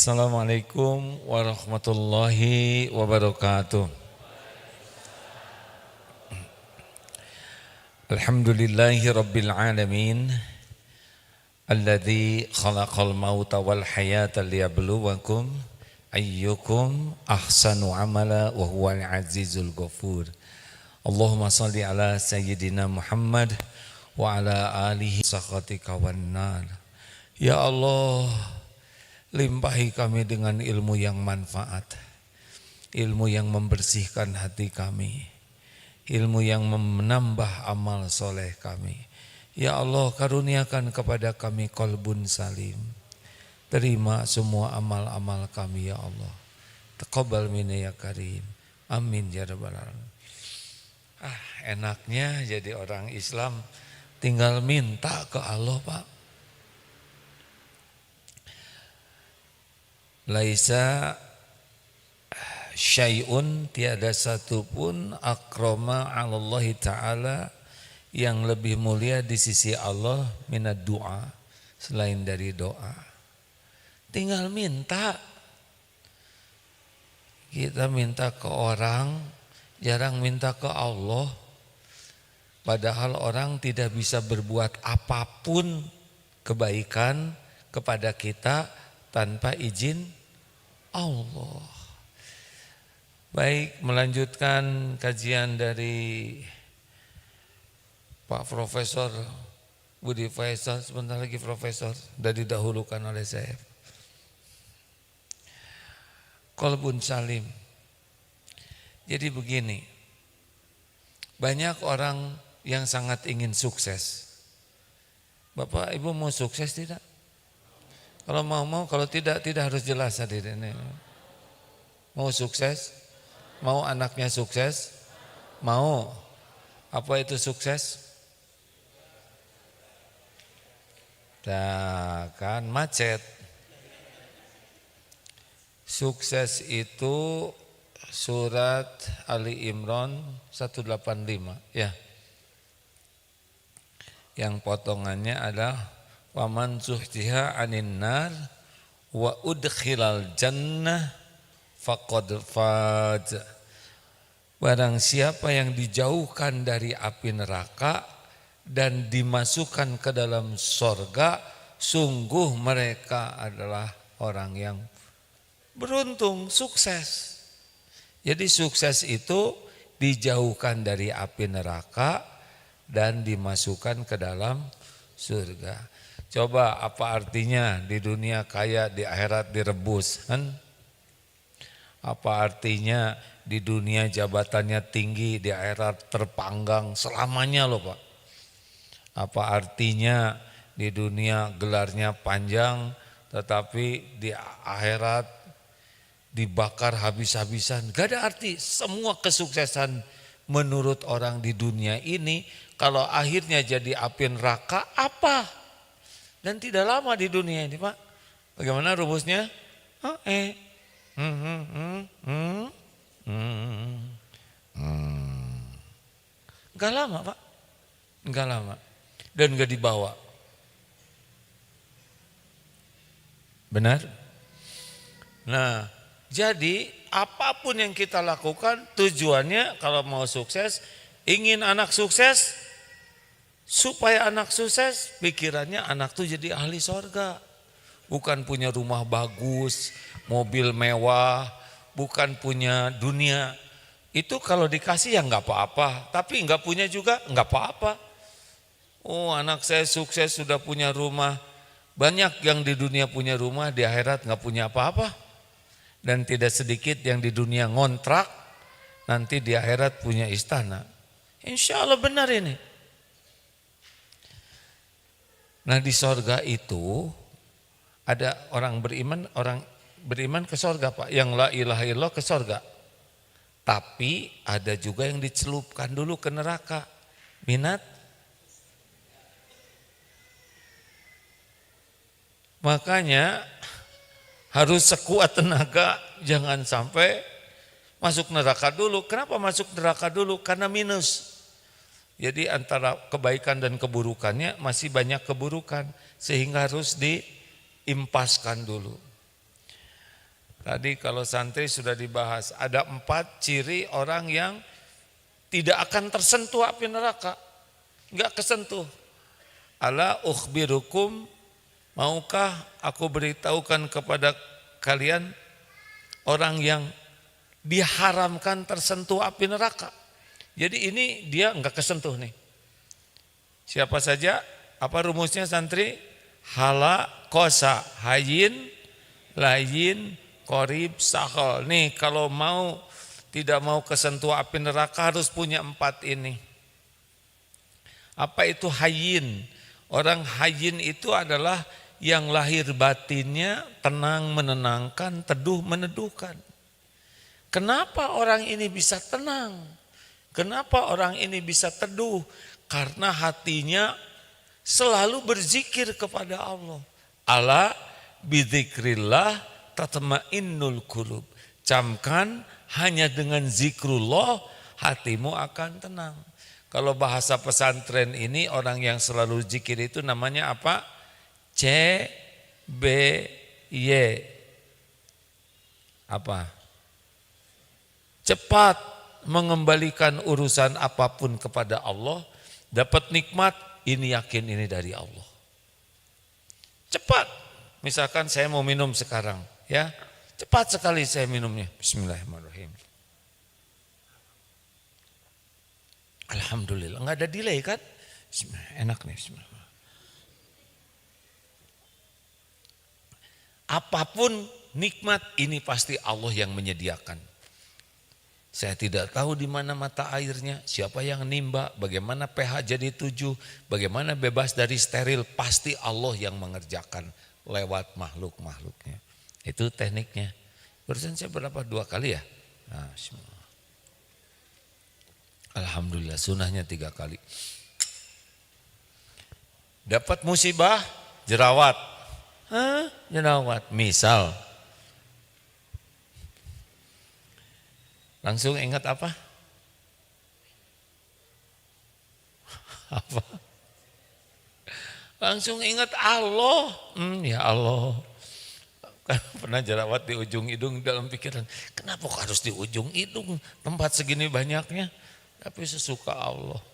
Assalamualaikum warahmatullahi wabarakatuh. Alhamdulillahi rabbil alamin alladzi khalaqal mauta wal hayata liyabluwakum ayyukum ahsanu amala wa huwal azizul ghafur. Allahumma salli ala sayyidina Muhammad wa ala alihi sakhatika wan nar. Ya Allah, limpahi kami dengan ilmu yang manfaat, ilmu yang membersihkan hati kami, ilmu yang menambah amal soleh kami. Ya Allah, karuniakan kepada kami qalbun salim. Terima semua amal-amal kami ya Allah. Taqabbal minna ya karim. Amin ya rabbal alamin. Enaknya jadi orang Islam tinggal minta ke Allah, Pak. Laisa syai'un, tiada satupun akrama 'alallahi ta'ala yang lebih mulia di sisi Allah minad du'a, selain dari doa. Tinggal minta. Kita minta ke orang, jarang minta ke Allah. Padahal orang tidak bisa berbuat apapun kebaikan kepada kita tanpa izin Allah. Baik, melanjutkan kajian dari Pak Profesor Budi Faisal, sebentar lagi Profesor, sudah didahulukan oleh saya. Qalbun salim. Jadi begini, banyak orang yang sangat ingin sukses. Bapak Ibu mau sukses tidak? Kalau mau, kalau tidak harus jelas hadirin. Mau sukses? Mau anaknya sukses? Mau. Apa itu sukses? Nah, kan macet. Sukses itu surat Ali Imran 185 ya. Yang potongannya adalah wa man zuhziha 'anil nar wa udkhilal jannah faqad faz. Barang siapa yang dijauhkan dari api neraka dan dimasukkan ke dalam sorga, sungguh mereka adalah orang yang beruntung, sukses. Jadi sukses itu dijauhkan dari api neraka dan dimasukkan ke dalam surga. Coba apa artinya di dunia kaya, di akhirat direbus, kan? Apa artinya di dunia jabatannya tinggi, di akhirat terpanggang selamanya loh Pak. Apa artinya di dunia gelarnya panjang, tetapi di akhirat dibakar habis-habisan. Gak ada arti. Semua kesuksesan menurut orang di dunia ini, kalau akhirnya jadi api neraka, apa? Dan tidak lama di dunia ini Pak. Bagaimana rumusnya? Enggak lama Pak. Enggak lama. Dan enggak dibawa. Benar? Nah, jadi apapun yang kita lakukan tujuannya kalau mau sukses, ingin anak sukses, supaya anak sukses, pikirannya anak tuh jadi ahli sorga. Bukan punya rumah bagus, mobil mewah, bukan punya dunia. Itu kalau dikasih ya nggak apa-apa, tapi nggak punya juga nggak apa-apa. Oh, anak saya sukses sudah punya rumah. Banyak yang di dunia punya rumah, di akhirat nggak punya apa-apa. Dan tidak sedikit yang di dunia ngontrak, nanti di akhirat punya istana. Insya Allah benar ini. Nah di sorga itu ada orang beriman ke sorga Pak, yang la ilaha illallah ke sorga. Tapi ada juga yang dicelupkan dulu ke neraka. Minat? Makanya harus sekuat tenaga, jangan sampai masuk neraka dulu. Kenapa masuk neraka dulu? Karena minus. Jadi antara kebaikan dan keburukannya masih banyak keburukan, sehingga harus diimpaskan dulu. Tadi kalau santri sudah dibahas, ada 4 ciri orang yang tidak akan tersentuh api neraka. Enggak kesentuh. Ala ukhbirukum, maukah aku beritahukan kepada kalian orang yang diharamkan tersentuh api neraka. Jadi ini dia enggak kesentuh nih. Siapa saja? Apa rumusnya santri? Hala, kosa, hayin, layin, korib, sahol. Nih kalau tidak mau kesentuh api neraka harus punya 4 ini. Apa itu hayin? Orang hayin itu adalah yang lahir batinnya tenang menenangkan, teduh meneduhkan. Kenapa orang ini bisa tenang? Kenapa orang ini bisa teduh? Karena hatinya selalu berzikir kepada Allah. Ala bidzikrillah tatmainnul qulub. Camkan, hanya dengan zikrullah hatimu akan tenang. Kalau bahasa pesantren ini orang yang selalu zikir itu namanya apa? CBY. Apa? Cepat mengembalikan urusan apapun kepada Allah, dapat nikmat, ini yakin ini dari Allah. Cepat. Misalkan saya mau minum sekarang, ya. Cepat sekali saya minumnya. Bismillahirrahmanirrahim. Alhamdulillah, enggak ada delay kan? Enak nih, bismillah. Apapun nikmat ini pasti Allah yang menyediakan. Saya tidak tahu di mana mata airnya, siapa yang nimba, bagaimana pH jadi 7, bagaimana bebas dari steril, pasti Allah yang mengerjakan lewat makhluk-makhluknya. Itu tekniknya. Barusan saya berapa? 2 kali ya? Nah, alhamdulillah, sunahnya 3 kali. Dapat musibah, jerawat. Jerawat, misal. Langsung ingat apa? Apa? Langsung ingat Allah. Ya Allah. Kan pernah jerawat di ujung hidung, dalam pikiran, kenapa harus di ujung hidung? Tempat segini banyaknya. Tapi sesuka Allah.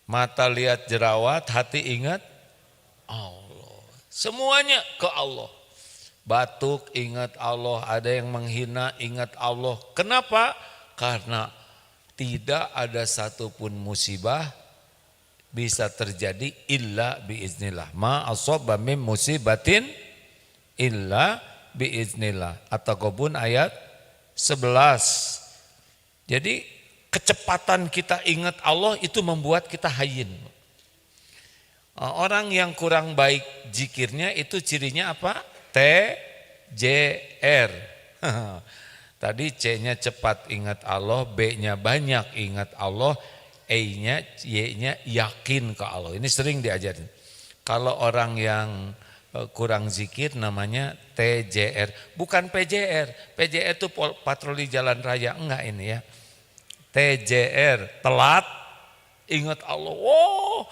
Mata lihat jerawat, hati ingat Allah. Semuanya ke Allah. Batuk ingat Allah, ada yang menghina ingat Allah. Kenapa? Karena tidak ada satupun musibah bisa terjadi illa biiznillah. Ma asaba min musibatin illa biiznillah. At-Taghabun ayat 11. Jadi kecepatan kita ingat Allah itu membuat kita hayyin. Orang yang kurang baik zikirnya itu cirinya apa? TJR. Tadi C-nya cepat ingat Allah, B-nya banyak ingat Allah, E-nya, Y-nya yakin ke Allah. Ini sering diajarin. Kalau orang yang kurang zikir namanya TJR, bukan PJR. PJR itu patroli jalan raya, enggak ini ya. TJR, telat ingat Allah. Oh,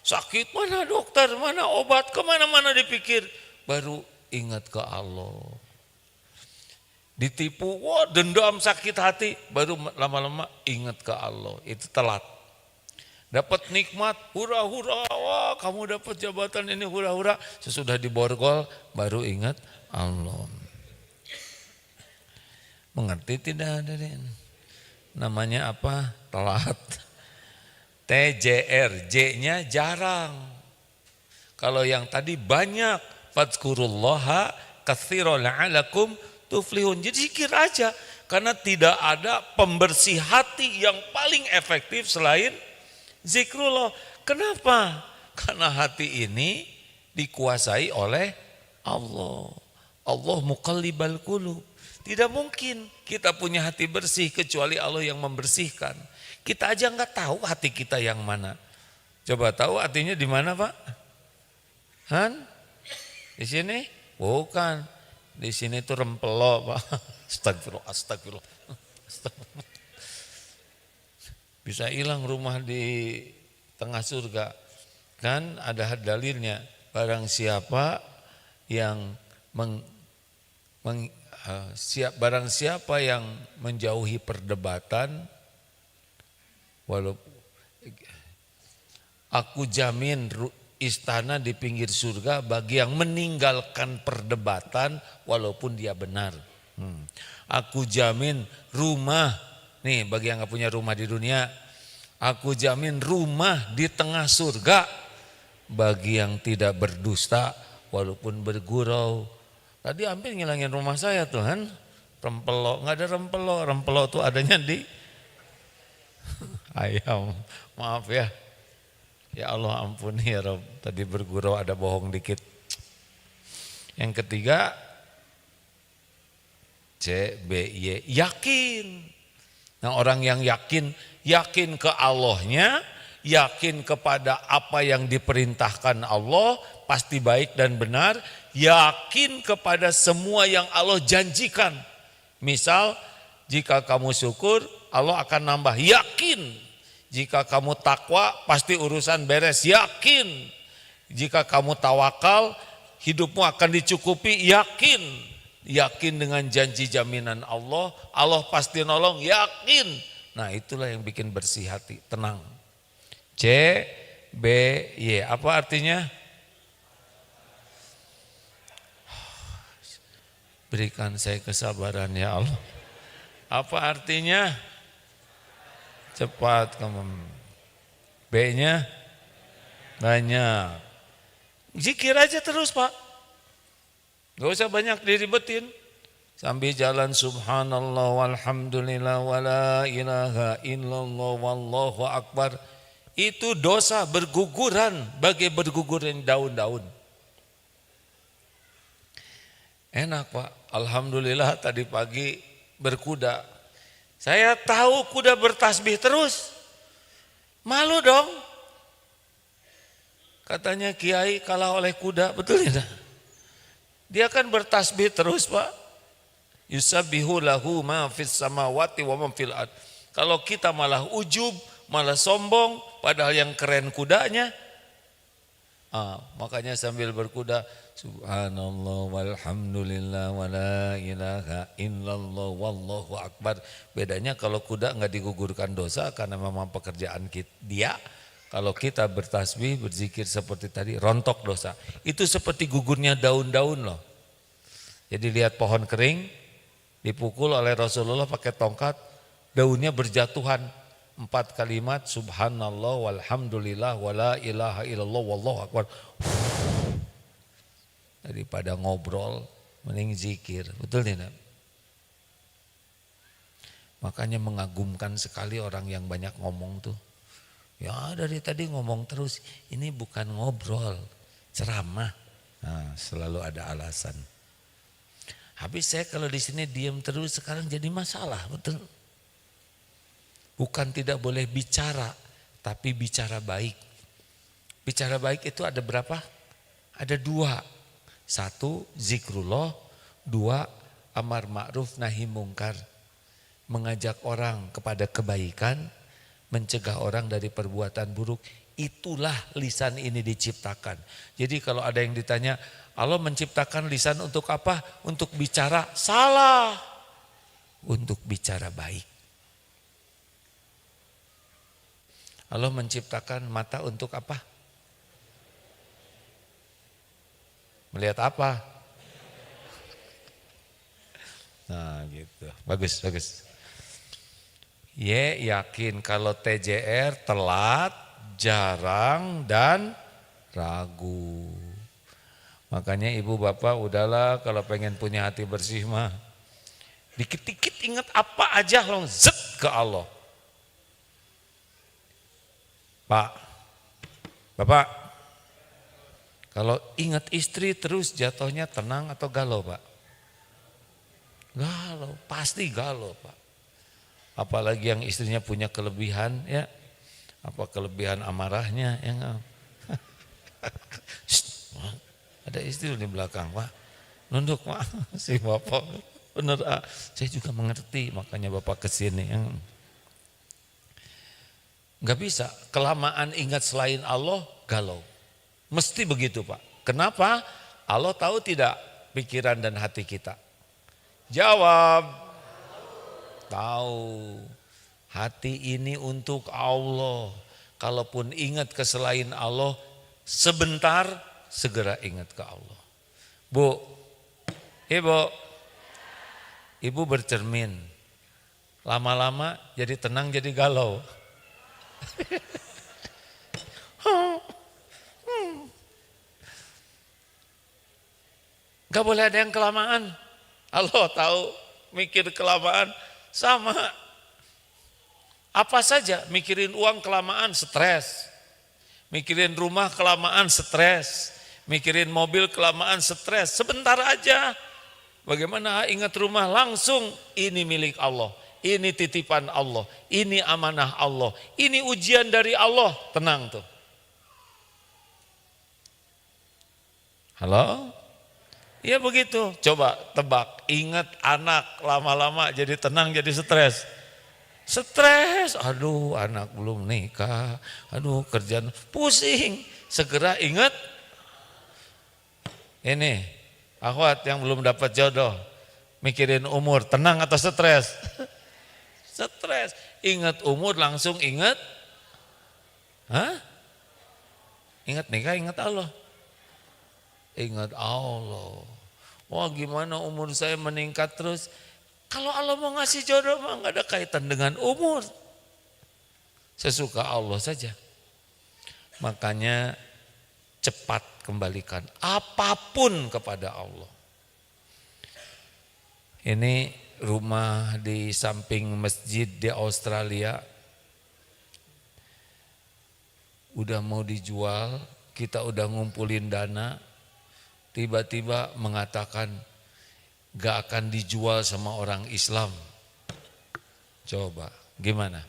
sakit mana dokter, mana obat, kemana-mana dipikir. Baru ingat ke Allah. Ditipu, wah dendam sakit hati, baru lama-lama ingat ke Allah. Itu telat. Dapat nikmat, hura-hura, wah kamu dapat jabatan ini hura-hura. Sesudah diborgol, baru ingat Allah. Mengerti tidak hadirin? Namanya apa? Telat. TJR, J-nya jarang. Kalau yang tadi banyak. Fadzkurullaha katsiran la'alakum tuflihun. Jadi zikir aja, karena tidak ada pembersih hati yang paling efektif selain zikrullah. Kenapa? Karena hati ini dikuasai oleh Allah. Allah muqallibal qulub. Tidak mungkin kita punya hati bersih kecuali Allah yang membersihkan. Kita aja enggak tahu hati kita yang mana. Coba tahu hatinya di mana, Pak? Di sini? Bukan. Di sini itu rempelo, Pak. Astagfirullah. Bisa hilang rumah di tengah surga. Kan ada dalilnya. Barang siapa yang Barang siapa yang menjauhi perdebatan, walaupun aku jamin istana di pinggir surga bagi yang meninggalkan perdebatan walaupun dia benar. Aku jamin rumah, nih bagi yang gak punya rumah di dunia, aku jamin rumah di tengah surga bagi yang tidak berdusta walaupun bergurau. Tadi hampir ngilangin rumah saya Tuhan, rempelo, nggak ada rempelo, rempelo tuh adanya di ayam. Maaf ya, ya Allah ampuni ya Rob, tadi bergurau ada bohong dikit. Yang ketiga, CBY, yakin. Nah orang yang yakin ke Allahnya, yakin kepada apa yang diperintahkan Allah, pasti baik dan benar, yakin kepada semua yang Allah janjikan. Misal, jika kamu syukur, Allah akan nambah, yakin. Jika kamu takwa, pasti urusan beres, yakin. Jika kamu tawakal, hidupmu akan dicukupi, yakin. Yakin dengan janji jaminan Allah, Allah pasti nolong, yakin. Nah itulah yang bikin bersih hati, tenang. CBY, apa artinya? Berikan saya kesabaran ya Allah. Apa artinya? Cepat kamu. B-nya banyak. Zikir aja terus Pak. Gak usah banyak diribetin. Sambil jalan subhanallah walhamdulillah wala ilaha illallah wallahu akbar. Itu dosa berguguran bagai berguguran daun-daun. Enak Pak, alhamdulillah tadi pagi berkuda. Saya tahu kuda bertasbih terus. Malu dong. Katanya kiai kalah oleh kuda, betul tidak? Dia kan bertasbih terus Pak. Yusabbihu lahu ma fis samawati wa ma fil ard. Kalau kita malah ujub, malah sombong, padahal yang keren kudanya. Makanya sambil berkuda, subhanallah walhamdulillah wala ilaha illallah wallahu akbar. Bedanya kalau kuda enggak digugurkan dosa karena memang pekerjaan dia. Kalau kita bertasbih, berzikir seperti tadi, rontok dosa. Itu seperti gugurnya daun-daun loh. Jadi lihat pohon kering, dipukul oleh Rasulullah pakai tongkat, daunnya berjatuhan. 4 kalimat, subhanallah walhamdulillah wala ilaha illallah wallahu akbar. Daripada ngobrol, mending zikir, betul tidak? Makanya mengagumkan sekali orang yang banyak ngomong tuh. Ya dari tadi ngomong terus, ini bukan ngobrol, ceramah. Nah, selalu ada alasan. Habis saya kalau di sini diam terus sekarang jadi masalah, betul? Bukan tidak boleh bicara, tapi bicara baik. Bicara baik itu ada berapa? Ada 2. 1, zikrullah. 2, amar ma'ruf nahi mungkar. Mengajak orang kepada kebaikan, mencegah orang dari perbuatan buruk. Itulah lisan ini diciptakan. Jadi kalau ada yang ditanya, Allah menciptakan lisan untuk apa? Untuk bicara, salah. Untuk bicara baik. Allah menciptakan mata untuk apa? Melihat apa? Nah gitu, bagus. Yakin kalau TJR telat, jarang, dan ragu. Makanya ibu bapak udahlah kalau pengen punya hati bersih mah. Dikit-dikit ingat apa aja langsung zet ke Allah. Pak, Bapak, kalau ingat istri terus jatuhnya tenang atau galau Pak? Galau, pasti galau Pak. Apalagi yang istrinya punya kelebihan ya, apa kelebihan amarahnya yang ada istri di belakang Pak, nunduk Pak, si Bapak bener saya juga mengerti makanya Bapak kesini yang. Gak bisa, kelamaan ingat selain Allah, galau. Mesti begitu Pak. Kenapa? Allah tahu tidak pikiran dan hati kita. Jawab. Tahu. Hati ini untuk Allah. Kalaupun ingat ke selain Allah, sebentar segera ingat ke Allah. Bu, ibu bercermin. Lama-lama jadi tenang, jadi galau. Gak boleh ada yang kelamaan. Allah tahu mikir kelamaan sama. Apa saja, mikirin uang kelamaan stres. Mikirin rumah kelamaan stres. Mikirin mobil kelamaan stres. Sebentar aja. Bagaimana ingat rumah langsung ini milik Allah. Ini titipan Allah. Ini amanah Allah. Ini ujian dari Allah. Tenang tuh. Halo? Ya begitu. Coba tebak. Ingat anak lama-lama jadi tenang jadi stres. Stres, aduh anak belum nikah, aduh kerjaan pusing. Segera ingat ini, akhwat yang belum dapat jodoh, mikirin umur, tenang atau stres? Stres, ingat umur langsung ingat, ingat nikah, ingat Allah. Ingat Allah, wah gimana umur saya meningkat terus. Kalau Allah mau ngasih jodoh mah nggak ada kaitan dengan umur. Sesuka Allah saja. Makanya cepat kembalikan apapun kepada Allah. Ini rumah di samping masjid di Australia. Udah mau dijual, kita udah ngumpulin dana. Tiba-tiba mengatakan gak akan dijual sama orang Islam. Coba, gimana?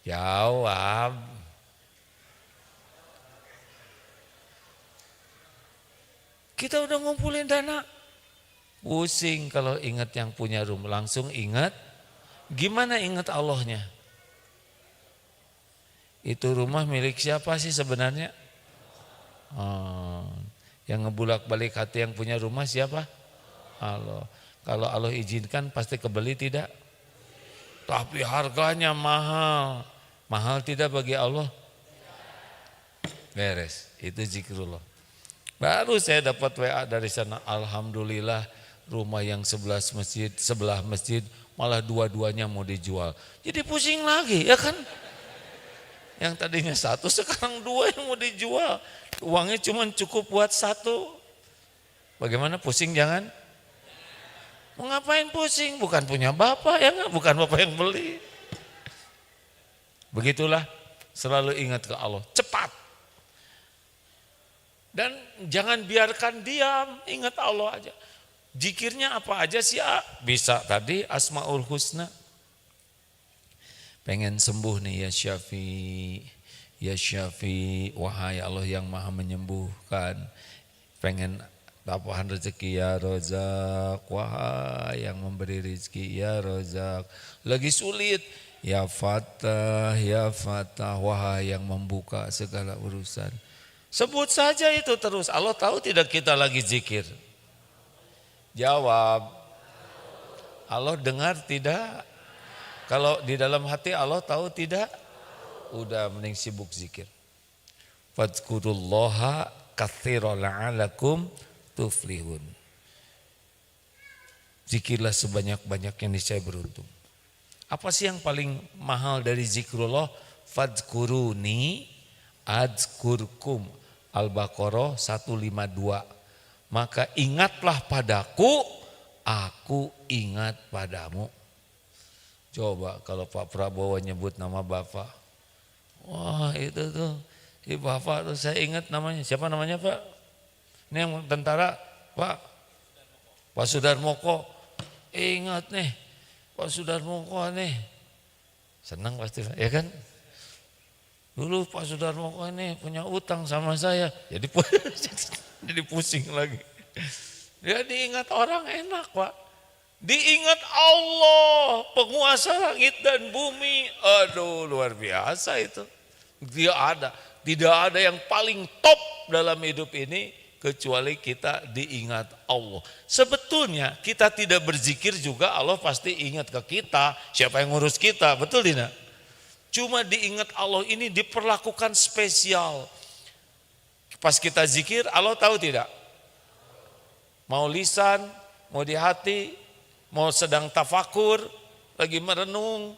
Jawab. Kita udah ngumpulin dana. Pusing kalau ingat yang punya rumah. Langsung ingat. Gimana ingat Allahnya? Itu rumah milik siapa sih sebenarnya? Yang ngebulak-balik hati yang punya rumah siapa? Allah. Kalau Allah izinkan pasti kebeli tidak? Tapi harganya mahal. Mahal tidak bagi Allah? Beres. Itu zikrullah. Baru saya dapat WA dari sana. Alhamdulillah rumah yang sebelah masjid malah dua-duanya mau dijual. Jadi pusing lagi ya kan? Yang tadinya satu sekarang dua yang mau dijual. Uangnya cuma cukup buat satu. Bagaimana, pusing jangan? Mau ngapain pusing? Bukan punya bapak ya enggak? Bukan bapak yang beli. Begitulah, selalu ingat ke Allah. Cepat. Dan jangan biarkan diam, ingat Allah aja. Zikirnya apa aja sih? Bisa tadi Asmaul Husna. Pengen sembuh nih ya Syafi. Ya Syafi, wahai Allah yang maha menyembuhkan. Pengen lapangan rezeki ya Rozak, wahai yang memberi rezeki ya Rozak. Lagi sulit ya Fatah, wahai yang membuka segala urusan. Sebut saja itu terus. Allah tahu tidak kita lagi zikir? Jawab. Allah dengar tidak? Kalau di dalam hati Allah tahu tidak? Udah mending sibuk zikir. Fadhkurullaha katsiran la'alakum tuflihun. Zikirlah sebanyak-banyaknya niscaya beruntung. Apa sih yang paling mahal dari zikrullah? Fadhkuruni adzkurkum. Al-Baqarah 152. Maka ingatlah padaku, aku ingat padamu. Coba kalau Pak Prabowo nyebut nama Bapak. Wah itu tuh, si Bapak tuh saya ingat namanya. Siapa namanya Pak? Ini yang tentara Pak Sudarmoko. Ingat nih Pak Sudarmoko nih. Senang pasti ya kan? Dulu Pak Sudarmoko ini punya utang sama saya. Jadi pusing lagi. Dia diingat orang enak Pak. Diingat Allah, penguasa langit dan bumi. Aduh luar biasa itu. Tidak ada yang paling top dalam hidup ini kecuali kita diingat Allah. Sebetulnya kita tidak berzikir juga Allah pasti ingat ke kita, siapa yang ngurus kita, betul tidak? Cuma diingat Allah ini diperlakukan spesial. Pas kita zikir Allah tahu tidak? Mau lisan, mau di hati, mau sedang tafakur, lagi merenung,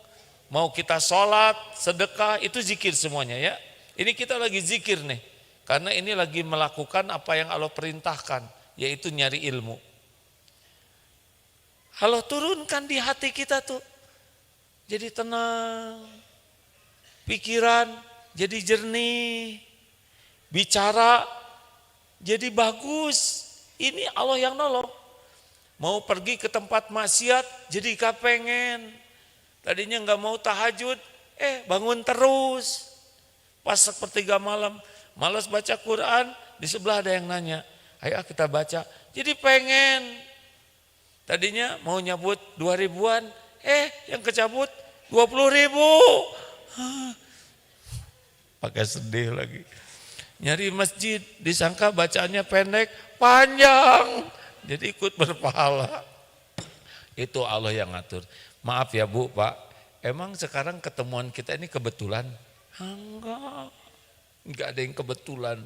mau kita sholat, sedekah, itu zikir semuanya ya. Ini kita lagi zikir nih, karena ini lagi melakukan apa yang Allah perintahkan, yaitu nyari ilmu. Allah turunkan di hati kita tuh, jadi tenang, pikiran jadi jernih, bicara jadi bagus. Ini Allah yang nolong. Mau pergi ke tempat maksiat jadi kepengen. Tadinya nggak mau tahajud, bangun terus. Pas sepertiga malam, malas baca Quran, di sebelah ada yang nanya, ayo kita baca. Jadi pengen. Tadinya mau nyabut 2.000-an, yang kecabut 20.000. Pakai sedih lagi. Nyari masjid, disangka bacaannya pendek, panjang. Jadi ikut berpahala. Itu Allah yang ngatur. Maaf ya Bu, Pak. Emang sekarang ketemuan kita ini kebetulan? Enggak ada yang kebetulan.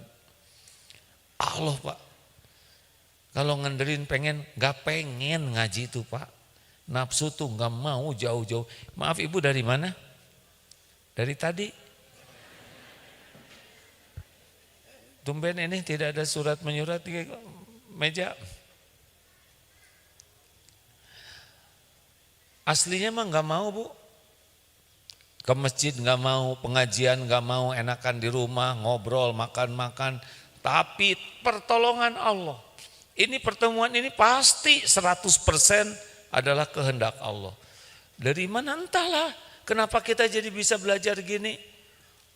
Allah Pak. Kalau ngandelin pengen, enggak pengen ngaji itu Pak. Nafsu tuh enggak mau jauh-jauh. Maaf Ibu dari mana? Dari tadi? Tumben ini tidak ada surat menyurat di meja. Aslinya mah nggak mau Bu, ke masjid nggak mau, pengajian nggak mau, enakan di rumah ngobrol makan-makan. Tapi pertolongan Allah, ini pertemuan ini pasti 100% adalah kehendak Allah. Dari mana entahlah, kenapa kita jadi bisa belajar gini?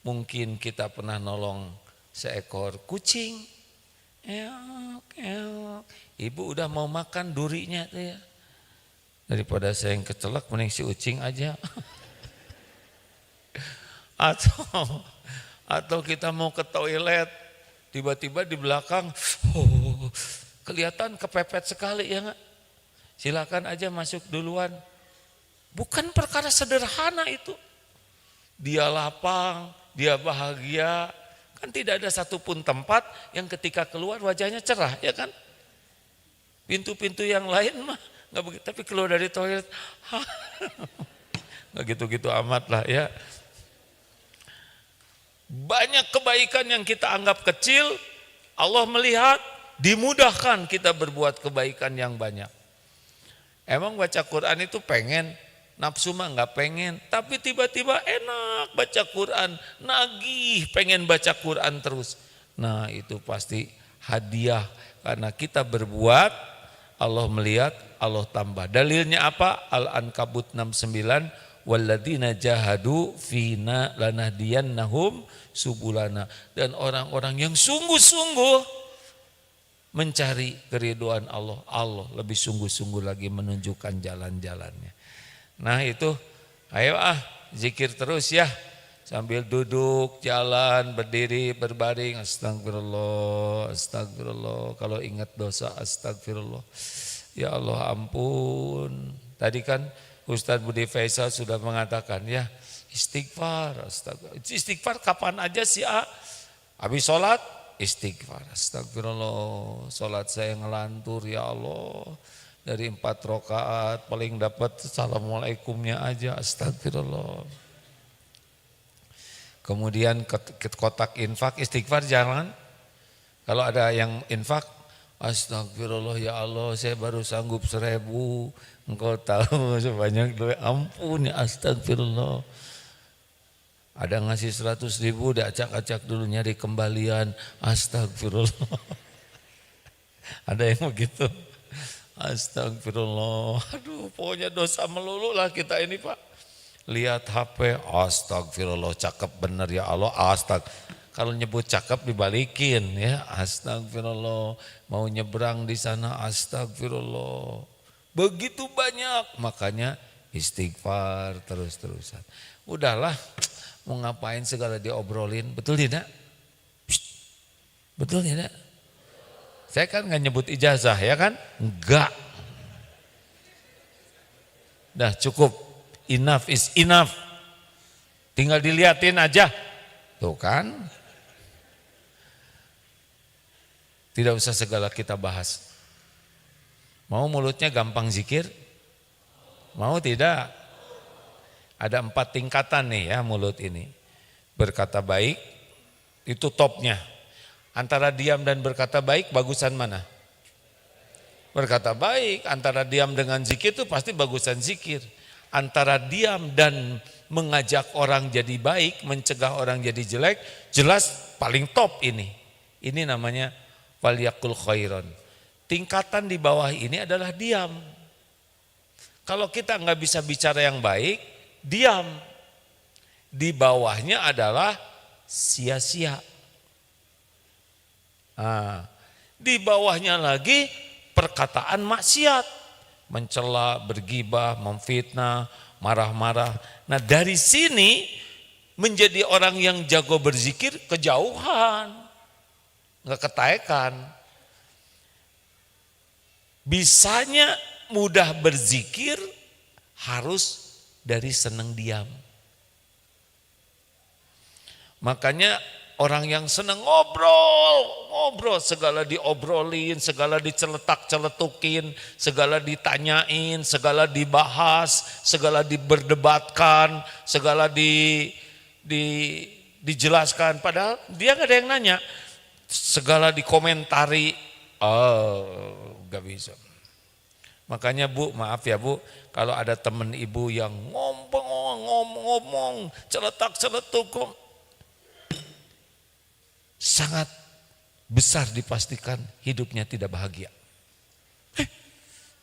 Mungkin kita pernah nolong seekor kucing, ibu udah mau makan durinya tuh ya. Daripada saya yang kecelak, mending si ucing aja. Atau kita mau ke toilet, tiba-tiba di belakang, kelihatan kepepet sekali ya nggak? Silakan aja masuk duluan. Bukan perkara sederhana itu. Dia lapang, dia bahagia. Kan tidak ada satupun tempat yang ketika keluar wajahnya cerah, ya kan? Pintu-pintu yang lain mah nggak begitu, tapi keluar dari toilet, nggak gitu-gitu amat lah ya. Banyak kebaikan yang kita anggap kecil, Allah melihat, dimudahkan kita berbuat kebaikan yang banyak. Emang baca Quran itu pengen? Nafsu mah nggak pengen, tapi tiba-tiba enak baca Quran, nagih pengen baca Quran terus. Nah itu pasti hadiah, karena kita berbuat, Allah melihat, Allah tambah. Dalilnya apa? Al-Ankabut 69, walladzina jahadu fina lanahdiyannahum subulana. Dan orang-orang yang sungguh-sungguh mencari keridhaan Allah, Allah lebih sungguh-sungguh lagi menunjukkan jalan-jalannya. Nah itu, ayo zikir terus ya, sambil duduk, jalan, berdiri, berbaring, astagfirullah, astagfirullah. Kalau ingat dosa, astagfirullah. Ya Allah ampun. Tadi kan Ustadz Budi Faisal sudah mengatakan ya, istighfar, astagfirullah. Istighfar kapan aja sih habis sholat, istighfar, astagfirullah. Sholat saya ngelantur ya Allah. Dari 4 rakaat paling dapat assalamualaikumnya aja, astagfirullah. Kemudian ke kotak infak, istighfar jangan. Kalau ada yang infak, astagfirullah ya Allah, saya baru sanggup 1.000, engkau tahu sebanyak duit, ampun ya astagfirullah. Ada ngasih 100.000, diacak-acak dulu nyari kembalian, astagfirullah. Ada yang begitu. Astagfirullah, aduh pokoknya dosa melulu lah kita ini Pak. Lihat HP, astagfirullah, cakep bener ya Allah, kalau nyebut cakep dibalikin ya, astagfirullah. Mau nyebrang di sana, astagfirullah. Begitu banyak, makanya istighfar terus-terusan. Udahlah, mau ngapain segala diobrolin, betul tidak? Betul tidak? Saya kan nggak nyebut ijazah ya kan? Enggak. Dah cukup. Enough is enough. Tinggal diliatin aja. Tuh kan. Tidak usah segala kita bahas. Mau mulutnya gampang zikir? Mau tidak? Ada 4 tingkatan nih ya mulut ini. Berkata baik, itu topnya. Antara diam dan berkata baik, bagusan mana? Berkata baik. Antara diam dengan zikir itu pasti bagusan zikir. Antara diam dan mengajak orang jadi baik, mencegah orang jadi jelek, jelas paling top ini. Ini namanya waliyakul khairon. Tingkatan di bawah ini adalah diam. Kalau kita nggak bisa bicara yang baik, diam. Di bawahnya adalah sia-sia. Nah, di bawahnya lagi perkataan maksiat, mencela, bergibah, memfitnah, marah-marah. Nah dari sini menjadi orang yang jago berzikir kejauhan, nggak ketaekan. Bisanya mudah berzikir harus dari senang diam. Makanya orang yang senang ngobrol, segala diobrolin, segala diceletak-celetukin, segala ditanyain, segala dibahas, segala diberdebatkan, segala dijelaskan. Padahal dia nggak ada yang nanya, segala dikomentari, nggak bisa. Makanya Bu, maaf ya Bu, kalau ada teman ibu yang ngomong, celetak-celetuk, sangat besar dipastikan hidupnya tidak bahagia.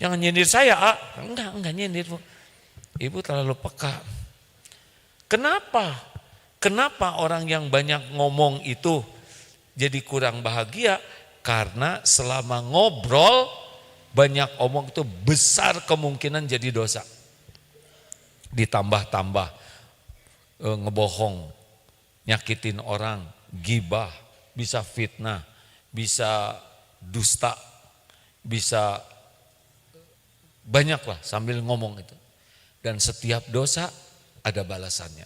Jangan nyindir saya, enggak nyindir Bu. Ibu terlalu peka. Kenapa? Kenapa orang yang banyak ngomong itu jadi kurang bahagia? Karena selama ngobrol banyak omong itu besar kemungkinan jadi dosa. Ditambah-tambah ngebohong, nyakitin orang, gibah, bisa fitnah, bisa dusta, bisa banyak lah sambil ngomong itu. Dan setiap dosa ada balasannya.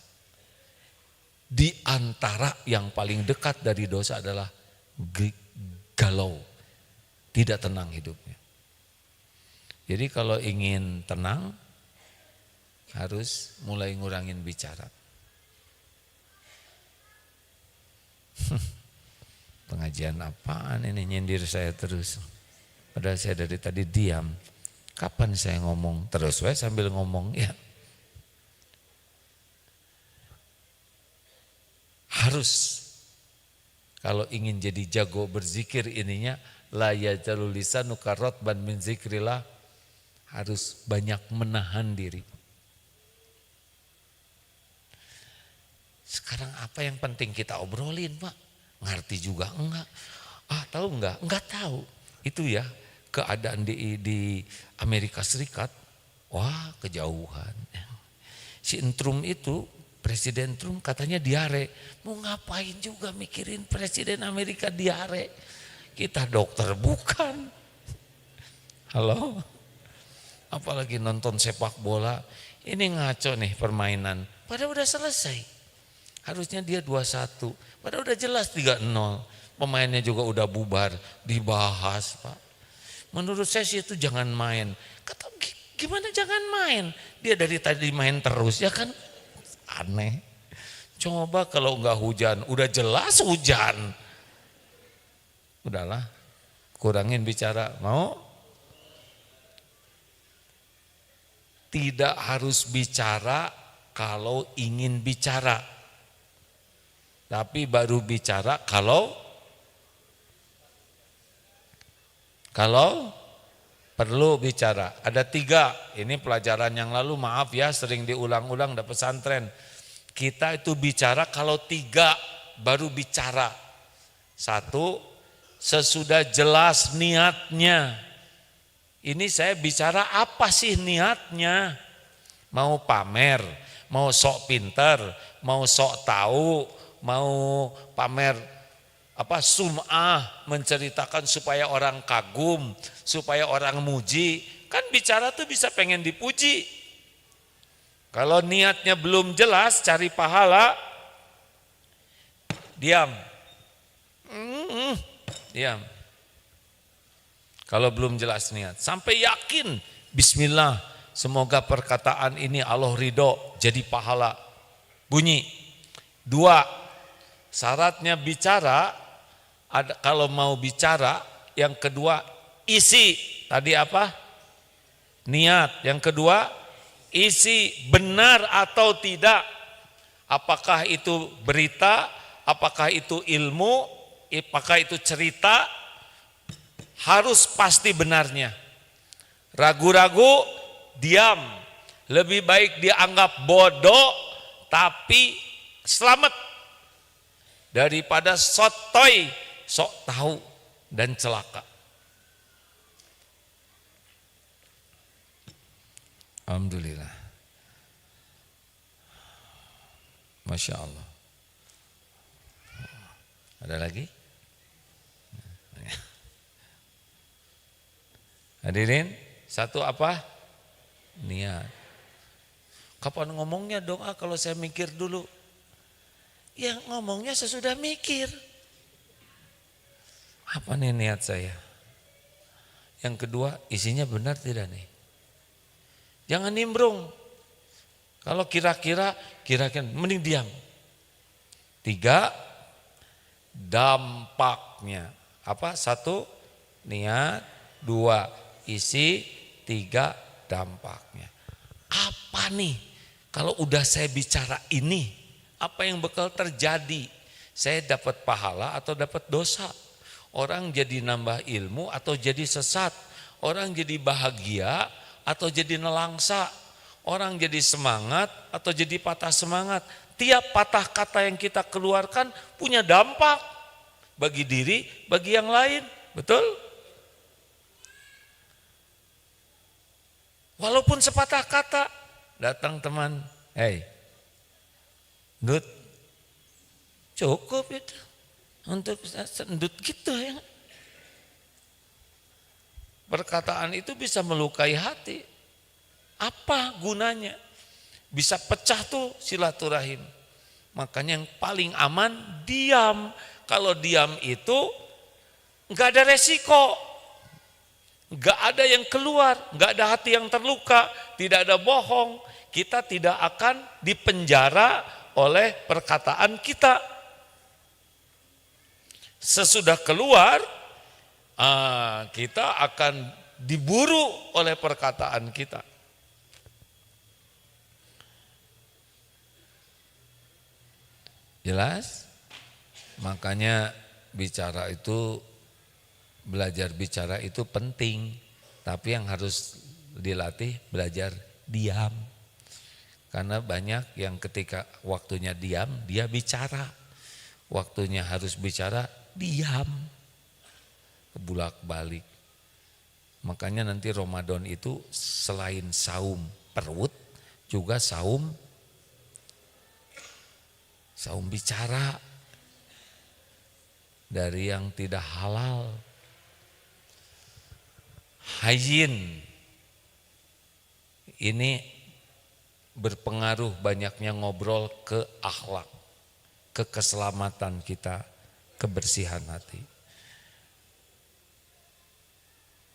Di antara yang paling dekat dari dosa adalah galau, tidak tenang hidupnya. Jadi kalau ingin tenang harus mulai ngurangin bicara. Pengajian apaan ini nyindir saya terus. Padahal saya dari tadi diam. Kapan saya ngomong? Terus saya sambil ngomong ya. Harus kalau ingin jadi jago berzikir ininya la yajalul lisanuka ratban min zikrillah, harus banyak menahan diri. Sekarang apa yang penting kita obrolin Pak? Ngerti juga enggak? Tahu enggak? Enggak tahu. Itu ya keadaan di Amerika Serikat. Wah kejauhan. Si Trump itu, Presiden Trump katanya diare. Mau ngapain juga mikirin Presiden Amerika diare? Kita dokter bukan. Halo? Apalagi nonton sepak bola. Ini ngaco nih permainan. Padahal udah selesai. Harusnya dia 2-1, padahal udah jelas 3-0. Pemainnya juga udah bubar, dibahas Pak. Menurut saya sih itu jangan main. Kata gimana jangan main? Dia dari tadi main terus ya kan, aneh. Coba kalau enggak hujan, udah jelas hujan. Udahlah, kurangin bicara, mau? Tidak harus bicara kalau ingin bicara. Tapi baru bicara kalau perlu bicara. Ada 3, ini pelajaran yang lalu maaf ya sering diulang-ulang di pesantren. Kita itu bicara kalau 3 baru bicara. 1, sesudah jelas niatnya. Ini saya bicara apa sih niatnya? Mau pamer, mau sok pinter, mau sok tahu, mau pamer sum'ah, menceritakan supaya orang kagum, supaya orang muji. Kan bicara tuh bisa pengen dipuji. Kalau niatnya belum jelas cari pahala, diam. Diam. Kalau belum jelas niat, sampai yakin bismillah, semoga perkataan ini Allah ridho jadi pahala. Bunyi. 2, syaratnya bicara, ada kalau mau bicara, yang kedua isi. Tadi apa? Niat. Yang kedua isi, benar atau tidak. Apakah itu berita, apakah itu ilmu, apakah itu cerita, harus pasti benarnya. Ragu-ragu, diam. Lebih baik dianggap bodoh tapi selamat daripada sotoy, sok tahu dan celaka. Alhamdulillah. Masya Allah. Ada lagi? Hadirin, satu apa? Niat. Kapan ngomongnya doa kalau saya mikir dulu? Ya ngomongnya sesudah mikir. Apa nih niat saya? Yang kedua, isinya benar tidak nih? Jangan nimbrung. Kalau kira-kira mending diam. 3, dampaknya. Apa? 1, niat. 2, isi. 3, dampaknya. Apa nih? Kalau udah saya bicara ini, apa yang bakal terjadi? Saya dapat pahala atau dapat dosa? Orang jadi nambah ilmu atau jadi sesat? Orang jadi bahagia atau jadi nelangsa? Orang jadi semangat atau jadi patah semangat? Tiap patah kata yang kita keluarkan punya dampak bagi diri, bagi yang lain. Betul? Walaupun sepatah kata, datang teman, Ndut, cukup itu untuk sendut gitu ya. Perkataan itu bisa melukai hati. Apa gunanya? Bisa pecah tuh silaturahim. Makanya yang paling aman diam. Kalau diam itu enggak ada resiko. Enggak ada yang keluar, enggak ada hati yang terluka, tidak ada bohong. Kita tidak akan dipenjara oleh perkataan kita. Sesudah keluar, kita akan diburu oleh perkataan kita. Jelas? Makanya bicara itu, belajar bicara itu penting. Tapi yang harus dilatih belajar diam. Karena banyak yang ketika waktunya diam, dia bicara. Waktunya harus bicara, diam. Kebulak-balik. Makanya nanti Ramadan itu selain saum perut, juga saum bicara dari yang tidak halal. Hayyin ini berpengaruh banyaknya ngobrol ke akhlak, ke keselamatan kita, kebersihan hati.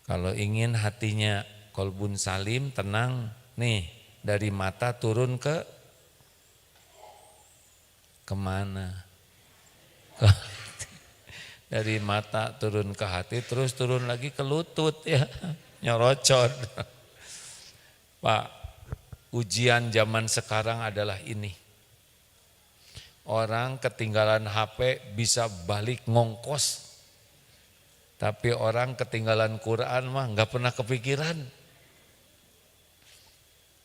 Kalau ingin hatinya kolbun salim, tenang, nih dari mata turun ke kemana? Dari mata turun ke hati, terus turun lagi ke lutut ya, nyorocot. Pak, ujian zaman sekarang adalah ini. Orang ketinggalan HP bisa balik ngongkos. Tapi orang ketinggalan Quran mah nggak pernah kepikiran.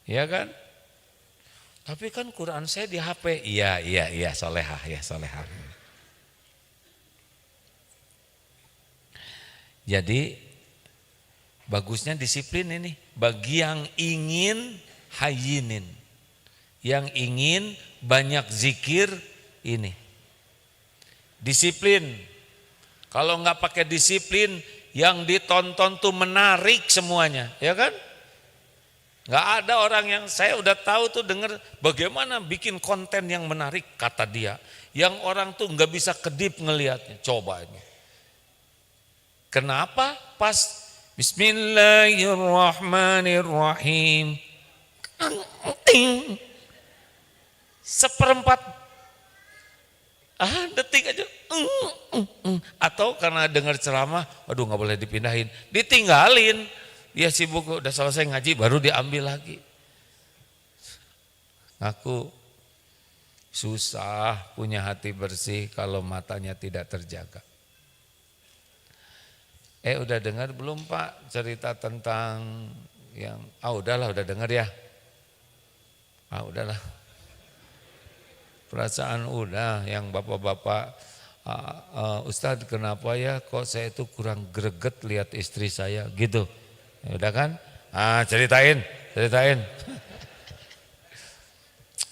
Iya kan? Tapi kan Quran saya di HP. Iya, solehah ya, solehah. Jadi bagusnya disiplin ini. Bagi yang ingin hayyinin, yang ingin banyak zikir ini. Disiplin, Kalau nggak pakai disiplin, yang ditonton tuh menarik semuanya, ya kan? Nggak ada orang yang saya udah tahu tuh dengar bagaimana bikin konten yang menarik kata dia. Yang orang tuh nggak bisa kedip ngelihatnya. Coba ini. Kenapa? Pas Bismillahirrahmanirrahim. Ting. Seperempat detik aja. Atau karena dengar ceramah, aduh nggak boleh dipindahin, ditinggalin. Dia sibuk udah selesai ngaji baru diambil lagi. Aku susah punya hati bersih kalau matanya tidak terjaga. Udah dengar belum Pak cerita tentang yang udahlah udah dengar ya. Udahlah. Perasaan udah yang bapak-bapak Ustadz kenapa ya kok saya itu kurang greget lihat istri saya gitu. Ya udah kan? Ceritain.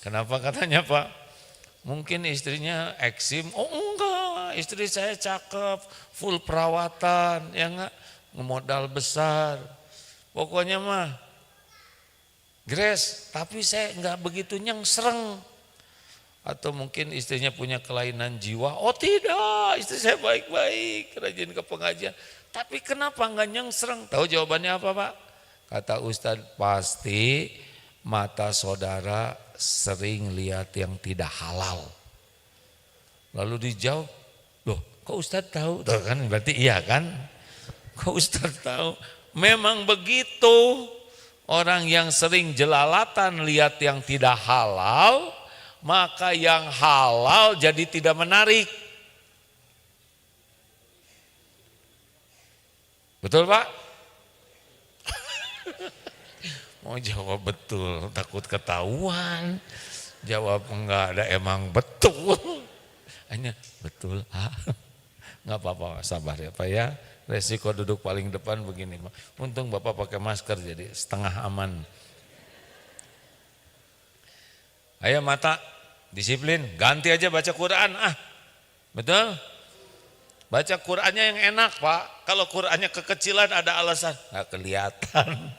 Kenapa katanya Pak? Mungkin istrinya eksim. Oh enggak, istri saya cakep, full perawatan, ya enggak, modal besar. Pokoknya mah Grace, tapi saya enggak begitu nyengsreng. Atau mungkin istrinya punya kelainan jiwa. Oh tidak, istri saya baik-baik, rajin ke pengajian. Tapi kenapa enggak nyengsreng? Tahu jawabannya apa Pak? Kata Ustadz, pasti mata saudara sering lihat yang tidak halal. Lalu dijawab, loh kok Ustadz tahu? Tuh kan berarti iya kan? Kok Ustadz tahu? Memang begitu. Orang yang sering jelalatan lihat yang tidak halal, maka yang halal jadi tidak menarik. Betul Pak? Mau jawab betul, takut ketahuan. Jawab enggak ada emang betul. Hanya betul. Enggak apa-apa, sabar ya Pak ya. Resiko duduk paling depan begini. Untung Bapak pakai masker jadi setengah aman. Ayo mata, disiplin, ganti aja baca Quran betul? Baca Qurannya yang enak Pak, kalau Qurannya kekecilan ada alasan, nggak kelihatan.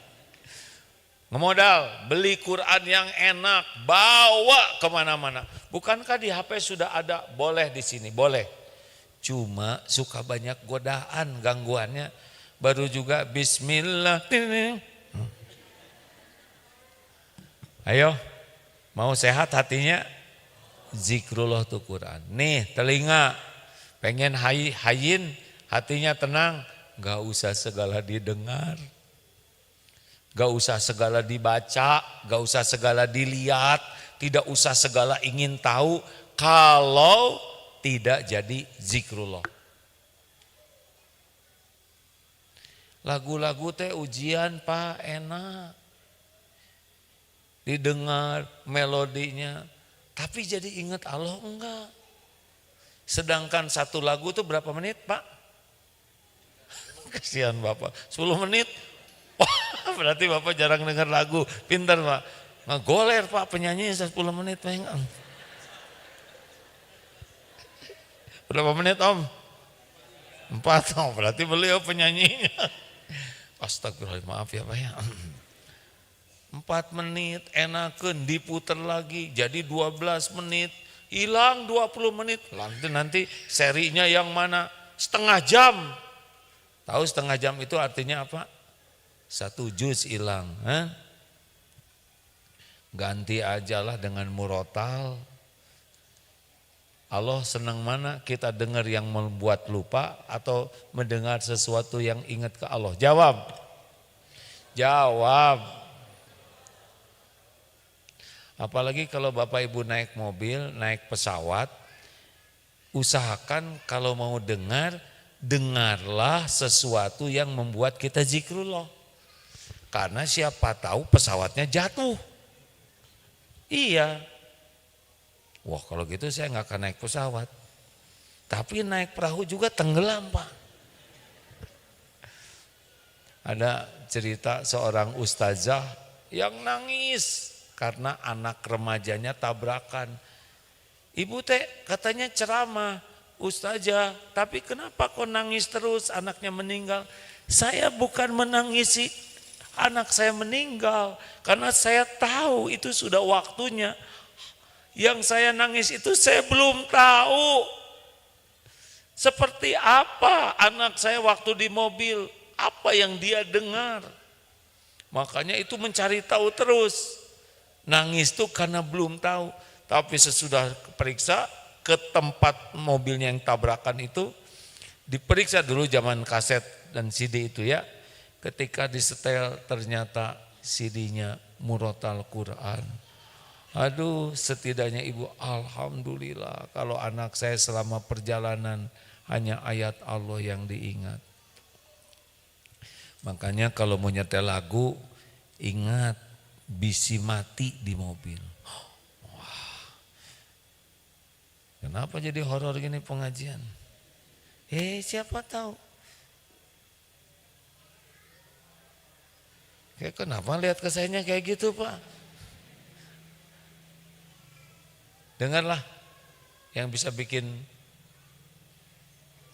Ngemodal, beli Quran yang enak, bawa kemana-mana. Bukankah di HP sudah ada, boleh di sini, boleh. Cuma suka banyak godaan, gangguannya. Baru juga Bismillah. Ayo. Mau sehat hatinya, zikrullah tuh Quran. Nih telinga, pengen hayin, hatinya tenang, gak usah segala didengar. Gak usah segala dibaca, gak usah segala dilihat, tidak usah segala ingin tahu, kalau tidak jadi zikrullah. Lagu-lagu teh ujian Pak, enak. Didengar melodinya, tapi jadi ingat Allah enggak. Sedangkan satu lagu itu berapa menit Pak? Kasihan Bapak, 10 menit. Wah, berarti Bapak jarang dengar lagu, pintar Pak. Ngegoler Pak penyanyi 10 menit. Berapa menit Om? 4, berarti beliau penyanyinya. Astagfirullah, maaf ya Pak ya. 4 menit enakan diputer lagi jadi 12 menit, hilang 20 menit. Nanti serinya yang mana? Setengah jam. Tahu setengah jam itu artinya apa? 1 juz hilang. Ganti ajalah dengan murotal. Allah senang mana? Kita dengar yang membuat lupa atau mendengar sesuatu yang ingat ke Allah? Jawab. Apalagi kalau Bapak Ibu naik mobil, naik pesawat, usahakan kalau mau dengar, dengarlah sesuatu yang membuat kita zikrullah. Karena siapa tahu pesawatnya jatuh. Iya. Wah kalau gitu saya nggak akan naik pesawat. Tapi naik perahu juga tenggelam Pak. Ada cerita seorang ustazah yang nangis karena anak remajanya tabrakan. Ibu teh katanya ceramah, Ustazah, tapi kenapa kok nangis terus anaknya meninggal? Saya bukan menangisi anak saya meninggal, karena saya tahu itu sudah waktunya. Yang saya nangis itu saya belum tahu seperti apa anak saya waktu di mobil, apa yang dia dengar. Makanya itu mencari tahu terus. Nangis itu karena belum tahu. Tapi sesudah periksa ke tempat mobilnya yang tabrakan itu, diperiksa dulu zaman kaset dan CD itu ya. Ketika disetel ternyata CD-nya Murotal Quran. Aduh, setidaknya ibu, alhamdulillah kalau anak saya selama perjalanan hanya ayat Allah yang diingat. Makanya kalau mau nyetel lagu, ingat bisi mati di mobil. Wah, kenapa jadi horor gini pengajian? Siapa tahu? Kenapa lihat ke sayanya kayak gitu Pak? Dengarlah yang bisa bikin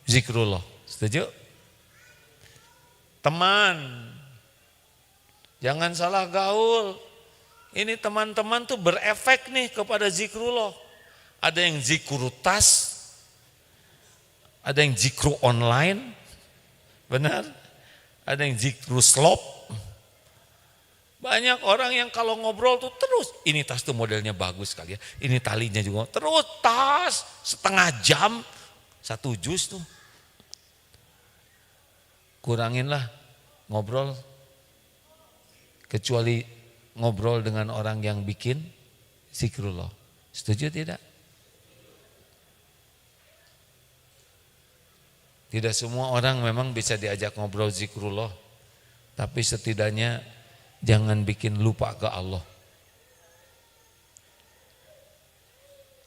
zikrullah. Setuju? Teman, jangan salah gaul. Ini teman-teman tuh berefek nih kepada zikrullah. Ada yang zikru tas, ada yang zikru online, benar? Ada yang zikru slop. Banyak orang yang kalau ngobrol tuh terus, ini tas tuh modelnya bagus sekali ya, ini talinya juga, terus tas setengah jam, 1 juz tuh. Kuranginlah ngobrol, kecuali ngobrol dengan orang yang bikin zikrullah. Setuju tidak? Tidak semua orang memang bisa diajak ngobrol zikrullah, tapi setidaknya jangan bikin lupa ke Allah.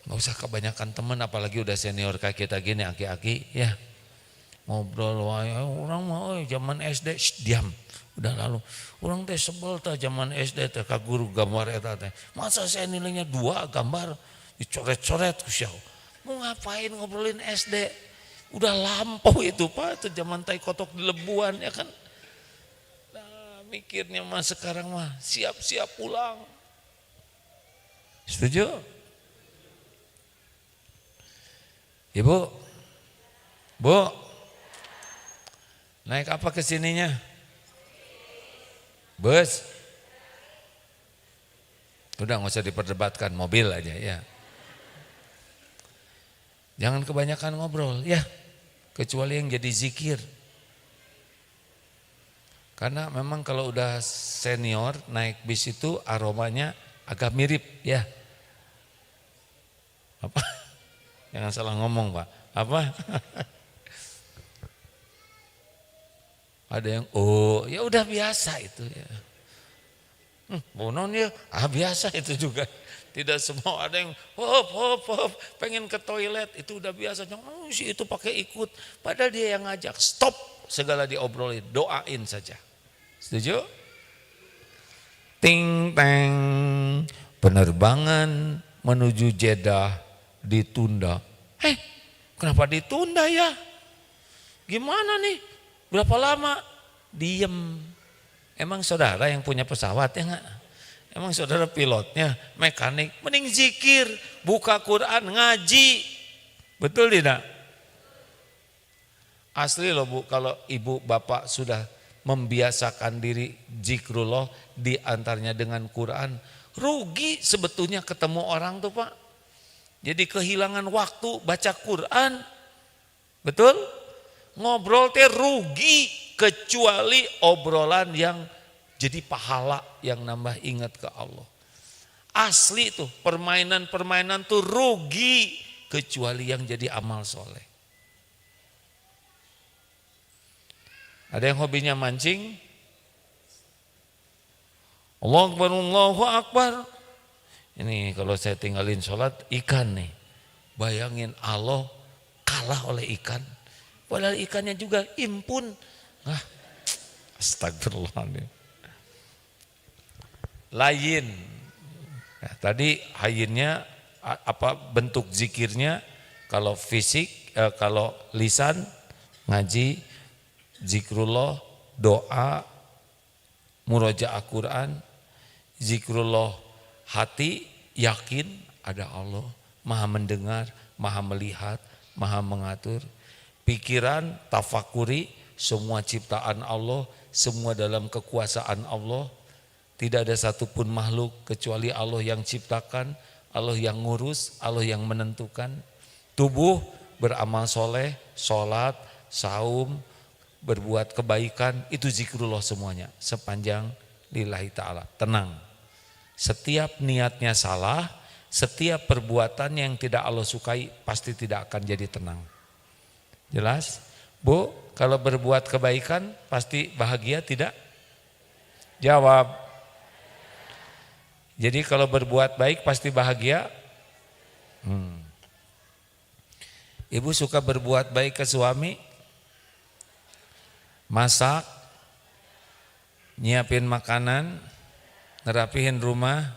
Gak usah kebanyakan teman, apalagi udah senior kayak kita gini, aki-aki ya. Ngobrol, orang mau zaman SD, diam. Udah lalu, orang teh sebel teh zaman SD teh ka guru gambar eta teh. Masa saya nilainya 2 gambar dicoret-coret kusyau. Mau ngapain ngobrolin SD? Udah lampau itu Pak, itu zaman tai kotok di Lebuan ya kan. Mikirnya mah sekarang mah siap-siap pulang. Setuju? Ibu, Bu, naik apa ke sininya? Bus? Udah nggak usah diperdebatkan, mobil aja ya. Jangan kebanyakan ngobrol ya, kecuali yang jadi zikir. Karena memang kalau udah senior naik bis itu aromanya agak mirip ya. Apa? Jangan salah ngomong Pak. Apa? Ada yang ya udah biasa itu ya. Bonon ya, biasa itu juga. Tidak semua, ada yang hop pengen ke toilet, itu udah biasa. Sih itu pakai ikut. Padahal dia yang ngajak, stop segala diobrolin, doain saja. Setuju? Ting teng, penerbangan menuju Jeddah ditunda. Kenapa ditunda ya? Gimana nih? Berapa lama? Diem. Emang saudara yang punya pesawat ya enggak? Emang saudara pilotnya, mekanik, mending zikir, buka Quran, ngaji. Betul tidak? Asli loh Bu, kalau ibu bapak sudah membiasakan diri zikrullah diantaranya dengan Quran, rugi sebetulnya ketemu orang tuh Pak. Jadi kehilangan waktu baca Quran, betul? Ngobrol teh rugi, kecuali obrolan yang jadi pahala yang nambah ingat ke Allah. Asli tuh permainan-permainan tuh rugi, kecuali yang jadi amal soleh. Ada yang hobinya mancing? Allahu Akbar, Allahu Akbar. Ini kalau saya tinggalin sholat ikan nih. Bayangin Allah kalah oleh ikan. Padahal ikannya juga impun. Astagfirullahaladzim. Lain. Tadi hayinnya apa bentuk zikirnya, kalau fisik kalau lisan ngaji, zikrullah, doa, murojaah Quran, zikrullah hati, yakin ada Allah, maha mendengar, maha melihat, maha mengatur. Pikiran, tafakuri, semua ciptaan Allah, semua dalam kekuasaan Allah. Tidak ada satupun makhluk kecuali Allah yang ciptakan, Allah yang ngurus, Allah yang menentukan. Tubuh beramal soleh, sholat, saum, berbuat kebaikan, itu zikrullah semuanya. Sepanjang lillahi ta'ala, tenang. Setiap niatnya salah, setiap perbuatan yang tidak Allah sukai pasti tidak akan jadi tenang. Jelas? Bu, kalau berbuat kebaikan pasti bahagia tidak? Jawab. Jadi kalau berbuat baik pasti bahagia? Ibu suka berbuat baik ke suami? Masak, nyiapin makanan, ngerapihin rumah,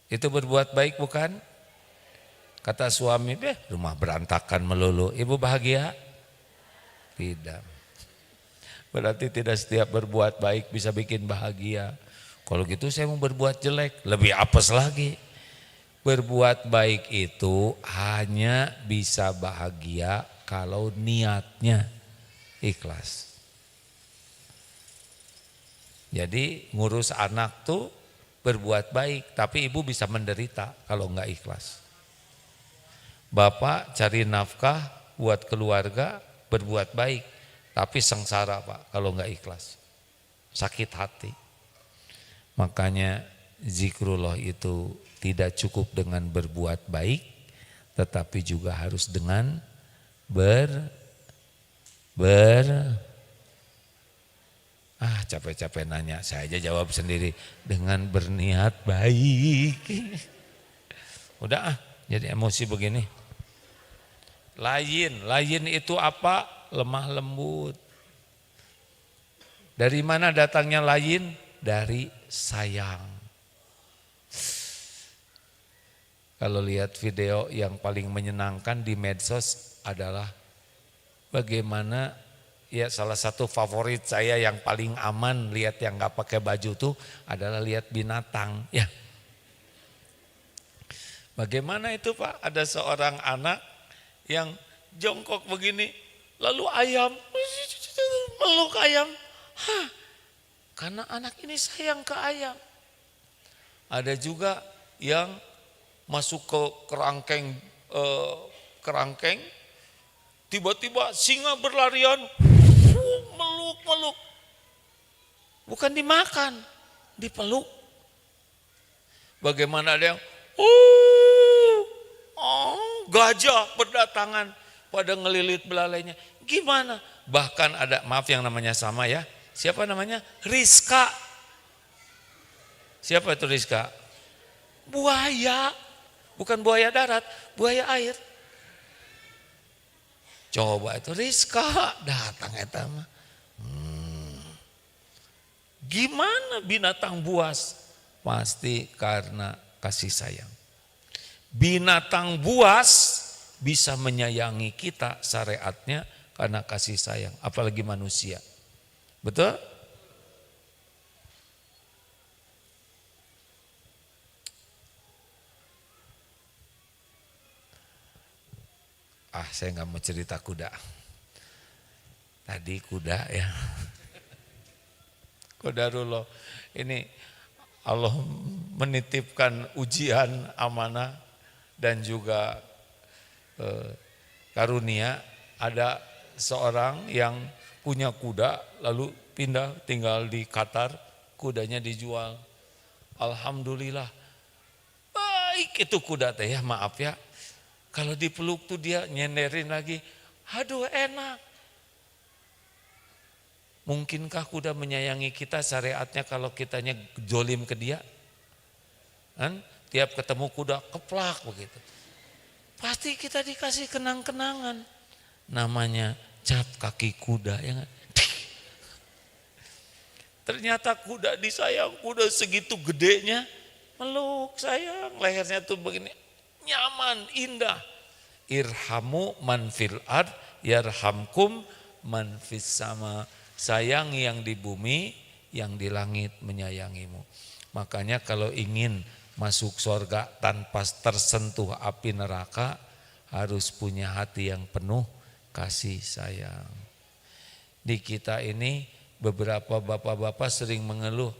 itu berbuat baik bukan? Kata suami, rumah berantakan melulu, ibu bahagia? Tidak. Berarti tidak setiap berbuat baik bisa bikin bahagia. Kalau gitu saya mau berbuat jelek, lebih apes lagi. Berbuat baik itu hanya bisa bahagia kalau niatnya ikhlas. Jadi ngurus anak tuh berbuat baik, tapi ibu bisa menderita kalau enggak ikhlas. Bapak cari nafkah buat keluarga, berbuat baik, tapi sengsara Pak kalau enggak ikhlas. Sakit hati. Makanya zikrullah itu tidak cukup dengan berbuat baik, tetapi juga harus dengan capek-capek nanya, saya aja jawab sendiri, dengan berniat baik. Udah jadi emosi begini. Layin itu apa? Lemah lembut. Dari mana datangnya layin? Dari sayang. Kalau lihat video yang paling menyenangkan di medsos adalah bagaimana, ya salah satu favorit saya yang paling aman lihat yang gak pakai baju tuh adalah lihat binatang. Ya, bagaimana itu Pak? Ada seorang anak yang jongkok begini, lalu ayam meluk ayam. Karena anak ini sayang ke ayam. Ada juga yang masuk ke kerangkeng, tiba-tiba singa berlarian, meluk. Bukan dimakan, dipeluk. Bagaimana ada yang gajah berdatangan pada ngelilit belalainya. Gimana? Bahkan ada, maaf yang namanya sama ya. Siapa namanya? Rizka. Siapa itu Rizka? Buaya. Bukan buaya darat, buaya air. Coba itu Rizka datang eta mah. Gimana binatang buas? Pasti karena kasih sayang. Binatang buas bisa menyayangi kita syariatnya karena kasih sayang, apalagi manusia. Betul? Saya nggak mau cerita kuda. Tadi kuda ya. Qadarullah. Ini Allah menitipkan ujian, amanah dan juga karunia. Ada seorang yang punya kuda lalu pindah tinggal di Qatar, kudanya dijual. Alhamdulillah. Baik itu kuda teh ya, maaf ya. Kalau dipeluk tuh dia nyenderin lagi. Aduh enak. Mungkinkah kuda menyayangi kita syariatnya kalau kitanya jolim ke dia? Kan? Tiap ketemu kuda keplak begitu. Pasti kita dikasih kenang-kenangan. Namanya cap kaki kuda ya kan? Ternyata kuda disayang, kuda segitu gedenya meluk sayang, lehernya tuh begini nyaman, indah. Irhamu man fil ard yarhamkum man fis sama. Sayangi yang di bumi, yang di langit menyayangimu. Makanya kalau ingin masuk surga tanpa tersentuh api neraka, harus punya hati yang penuh kasih sayang. Di kita ini beberapa bapak-bapak sering mengeluh,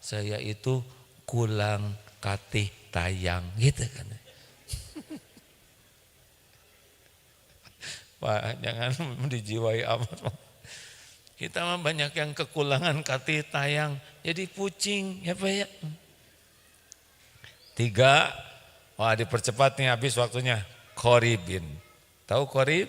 saya itu kurang katih tayang gitu kan. Pak, jangan dijiwai amat. Kita mah banyak yang kekurangan katih tayang, jadi pucing ya Pak ya. 3, wah dipercepat nih habis waktunya. Qoribin. Tahu qorib?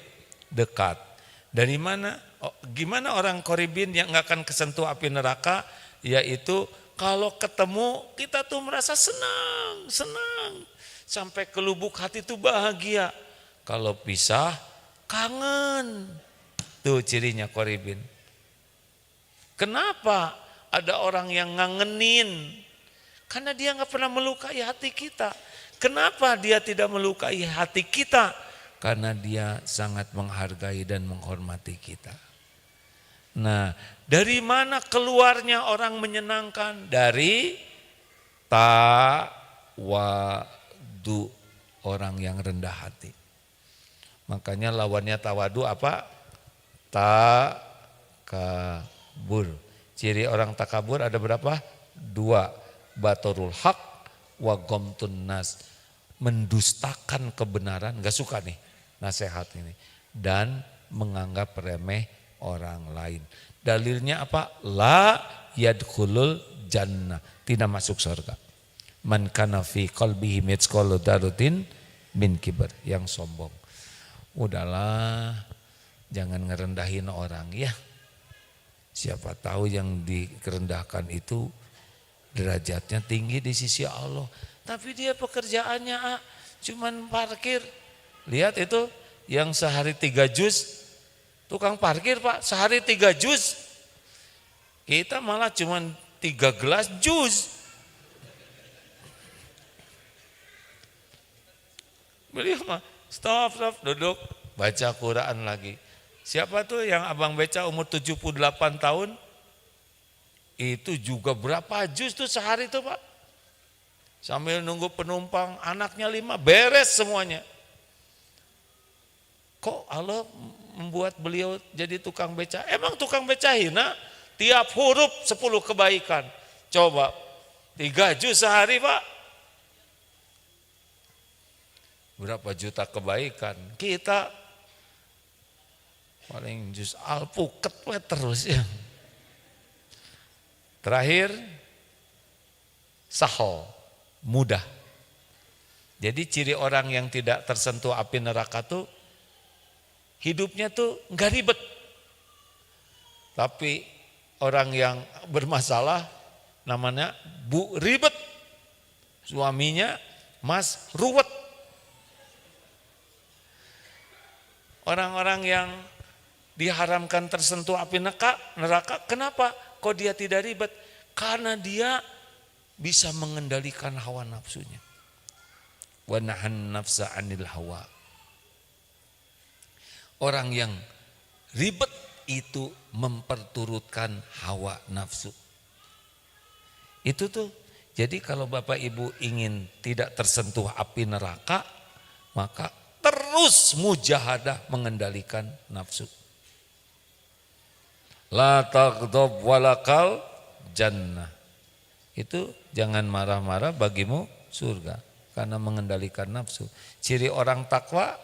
Dekat. Dari mana? Gimana orang qoribin yang nggak akan kesentuh api neraka? Yaitu kalau ketemu kita tuh merasa senang. Sampai ke lubuk hati tuh bahagia. Kalau pisah kangen. Tuh cirinya qoribin. Kenapa ada orang yang ngangenin? Karena dia nggak pernah melukai hati kita. Kenapa dia tidak melukai hati kita? Karena dia sangat menghargai dan menghormati kita. Nah, dari mana keluarnya orang menyenangkan? Dari tawadu, orang yang rendah hati. Makanya lawannya tawadu apa? Takabur. Ciri orang takabur ada berapa? 2. Batorul haq wa gomtun nas. Mendustakan kebenaran, gak suka nih nasihat ini. Dan menganggap remeh orang lain. Dalilnya apa? La yadkhulul jannah. Tidak masuk surga. Man kana fi qalbihi mithqalu dzarratin min kibr. Yang sombong. Udahlah, jangan ngerendahin orang ya. Siapa tahu yang direndahkan itu derajatnya tinggi di sisi Allah. Tapi dia pekerjaannya cuman parkir. Lihat itu yang sehari 3 juz. Tukang parkir Pak, sehari 3 juz. Kita malah cuman 3 gelas jus. Beliau mah stop, duduk, baca Quran lagi. Siapa tuh yang abang beca umur 78 tahun? Itu juga berapa juz tuh sehari tuh Pak? Sambil nunggu penumpang, anaknya 5, beres semuanya. Kok Allah membuat beliau jadi tukang beca? Emang tukang beca hina? Tiap huruf 10 kebaikan. Coba 3 juz sehari Pak. Berapa juta kebaikan? Kita paling juz alpuket terus ya. Terakhir sahal, mudah. Jadi ciri orang yang tidak tersentuh api neraka tuh hidupnya tuh enggak ribet. Tapi orang yang bermasalah namanya Bu ribet. Suaminya Mas ruwet. Orang-orang yang diharamkan tersentuh api neraka, kenapa? Kok dia tidak ribet? Karena dia bisa mengendalikan hawa nafsunya. Wa nahan nafsa 'anil hawa. Orang yang ribet itu memperturutkan hawa nafsu. Itu tuh. Jadi kalau Bapak Ibu ingin tidak tersentuh api neraka, maka terus mujahadah mengendalikan nafsu. La taghdab walakal jannah. Itu jangan marah-marah bagimu surga karena mengendalikan nafsu. Ciri orang takwa,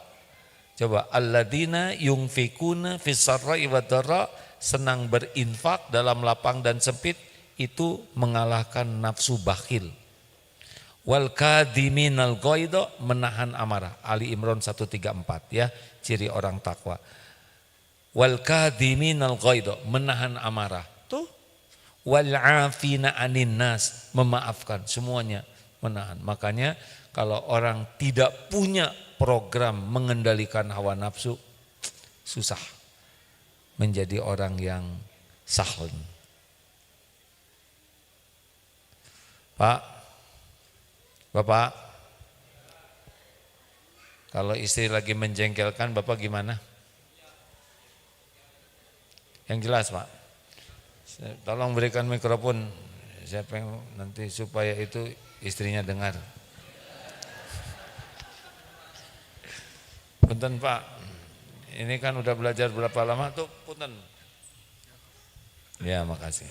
coba alladzina yunfikuna fis sarra'i wad dharra, senang berinfak dalam lapang dan sempit, itu mengalahkan nafsu bakhil. Wal kadhiminal ghaidha, menahan amarah. Ali Imran 134 ya, ciri orang takwa. Wal kadhiminal ghaidha, menahan amarah. Tuh. Wal 'afina 'anin nas, memaafkan, semuanya menahan. Makanya kalau orang tidak punya program mengendalikan hawa nafsu, susah menjadi orang yang sahun. Pak, Bapak, Kalau istri lagi menjengkelkan, Bapak gimana? Yang jelas, Pak. Tolong berikan mikrofon. Siapa yang nanti supaya itu istrinya dengar. Punten, Pak. Ini kan udah belajar berapa lama tuh, punten. Ya, makasih.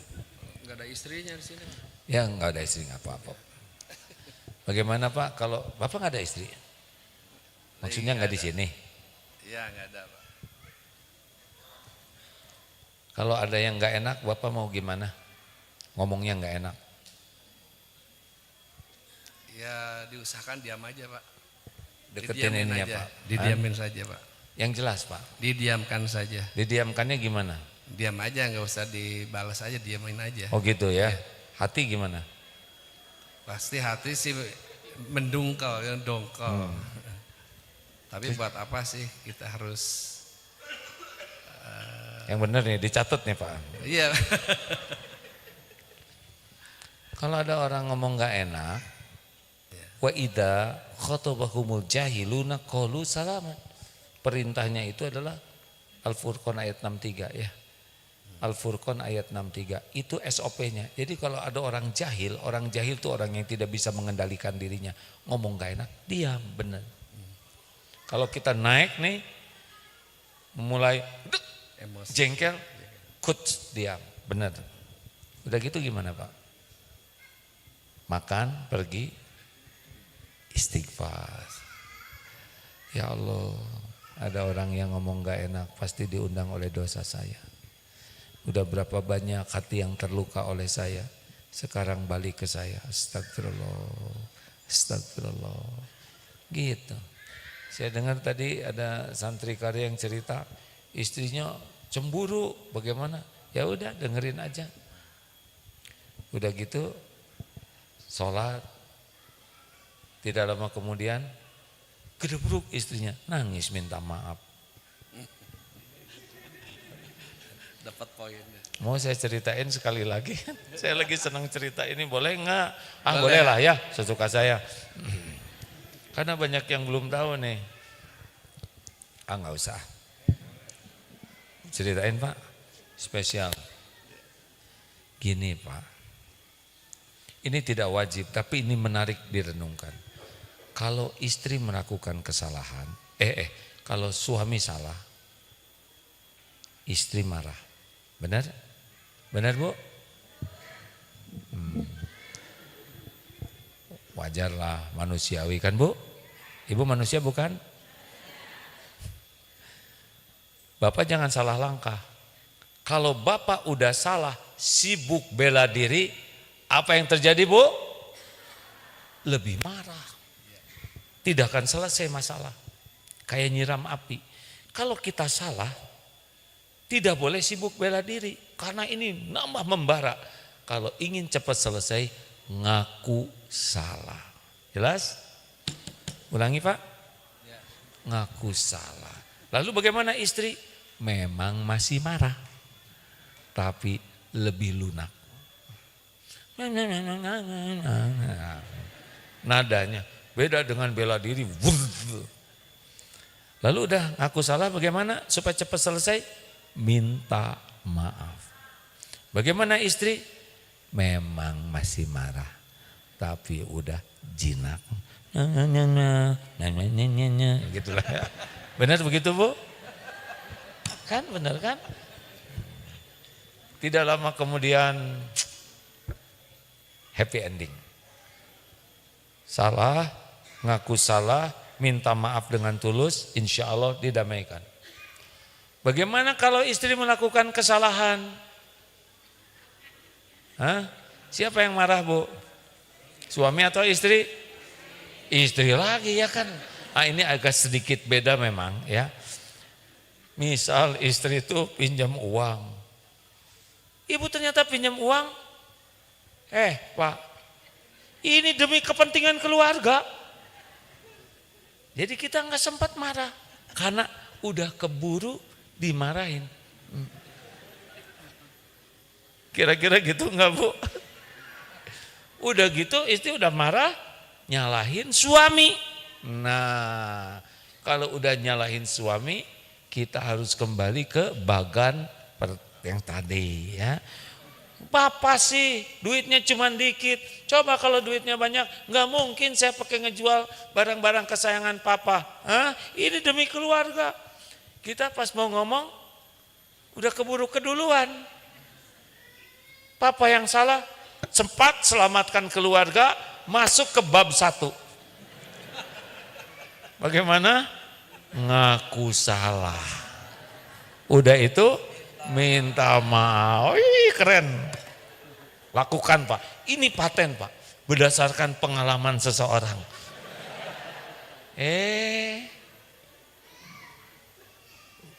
Enggak ada istrinya di sini. Ya, enggak ada istri, enggak apa-apa. Bagaimana, Pak, kalau Bapak enggak ada istri? Maksudnya enggak di sini? Iya, enggak ada, Pak. Kalau ada yang enggak enak, Bapak mau gimana? Ngomongnya enggak enak. Ya, diusahakan diam aja, Pak. Deketin ini ya, aja. Pak. Didiamin saja, Pak. Yang jelas, Pak. Didiamkan saja. Didiamkannya gimana? Diam aja, enggak usah dibalas aja, diamin aja. Oh gitu ya. Hati gimana? Pasti hati sih mendongkol, dongkol. Tapi buat apa sih kita harus Yang benar nih, dicatat nih, Pak. Iya. Kalau ada orang ngomong nggak enak, wa idza khatabahumul jahiluna qalu salaman. Perintahnya itu adalah Al-Furqan ayat 63 ya. Al-Furqan ayat 63 itu SOP-nya. Jadi kalau ada orang jahil itu orang yang tidak bisa mengendalikan dirinya. Ngomong nggak enak, diam, benar. Kalau kita naik nih, mulai Emosi. jengkel, diam, benar. Udah gitu gimana, Pak? Makan, pergi, istighfar. Ya Allah, ada orang yang ngomong gak enak, pasti diundang oleh dosa saya. Udah berapa banyak hati yang terluka oleh saya, sekarang balik ke saya. Astagfirullah, astagfirullah. Gitu. Saya dengar tadi ada santri karya yang cerita, istrinya cemburu, bagaimana? Ya udah, dengerin aja. Udah gitu, sholat, tidak lama kemudian gedebruk istrinya, nangis minta maaf. Dapat poinnya. Mau saya ceritain sekali lagi? Saya lagi senang cerita ini, boleh nggak? Boleh lah ya, sesuka saya. Karena banyak yang belum tahu nih. Nggak usah. Ceritain, Pak, spesial. Gini, Pak. Ini tidak wajib, tapi ini menarik direnungkan. Kalau istri melakukan kesalahan, kalau suami salah, istri marah. Benar? Benar, Bu? Wajarlah, manusiawi kan, Bu? Ibu manusia bukan? Bapak jangan salah langkah. Kalau Bapak udah salah, sibuk bela diri, apa yang terjadi, Bu? Lebih marah. Tidak akan selesai masalah. Kayak nyiram api. Kalau kita salah, tidak boleh sibuk bela diri. Karena ini nambah membara. Kalau ingin cepat selesai, ngaku salah. Jelas? Ulangi, Pak. Ngaku salah. Lalu bagaimana istri? Memang masih marah. Tapi lebih lunak. Nadanya beda dengan bela diri. Lalu udah ngaku salah, bagaimana supaya cepat selesai? Minta maaf. Bagaimana istri? Memang masih marah, tapi udah jinak. Gitulah. Benar begitu, Bu? Kan benar kan? Tidak lama kemudian happy ending. Salah, ngaku salah, minta maaf dengan tulus, insya Allah didamaikan. Bagaimana kalau istri melakukan kesalahan? Siapa yang marah, Bu? Suami atau istri? Istri lagi ya kan. Ini agak sedikit beda memang ya. Misal istri itu pinjam uang. Ibu ternyata pinjam uang. Pak, ini demi kepentingan keluarga. Jadi kita nggak sempat marah karena udah keburu dimarahin. Kira-kira gitu nggak, Bu? Udah gitu istri udah marah, nyalahin suami. Nah, Kalau udah nyalahin suami, kita harus kembali ke bagan yang tadi ya. Papa sih duitnya cuma dikit. Coba kalau duitnya banyak, nggak mungkin saya pakai ngejual barang-barang kesayangan papa. Hah? Ini demi keluarga. Kita pas mau ngomong, udah keburu keduluan. Papa yang salah, sempat selamatkan keluarga, masuk ke bab 1. Bagaimana? Ngaku salah. Udah itu minta maaf. Wih, keren. Lakukan Pak. Ini paten Pak. Berdasarkan pengalaman seseorang.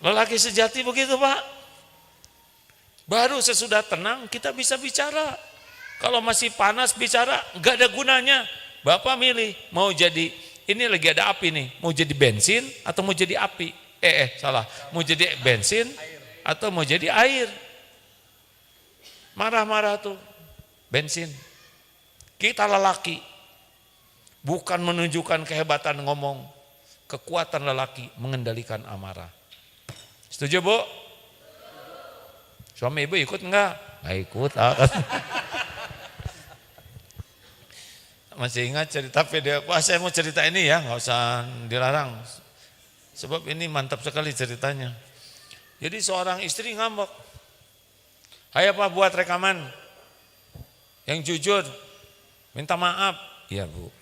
Lelaki sejati begitu Pak. Baru sesudah tenang kita bisa bicara. Kalau masih panas bicara nggak ada gunanya. Bapak milih mau jadi, ini lagi ada api nih, mau jadi bensin atau mau jadi api? Salah. Mau jadi bensin atau mau jadi air? Marah-marah tuh, bensin. Kita lelaki, bukan menunjukkan kehebatan ngomong, kekuatan lelaki mengendalikan amarah. Setuju Bu? Suami ibu ikut enggak? Nggak ikut. Masih ingat cerita video? Wah, saya mau cerita ini ya, nggak usah dilarang. Sebab ini mantap sekali ceritanya. Jadi seorang istri ngambek. Ayo Pak buat rekaman. Yang jujur, minta maaf. Iya Bu.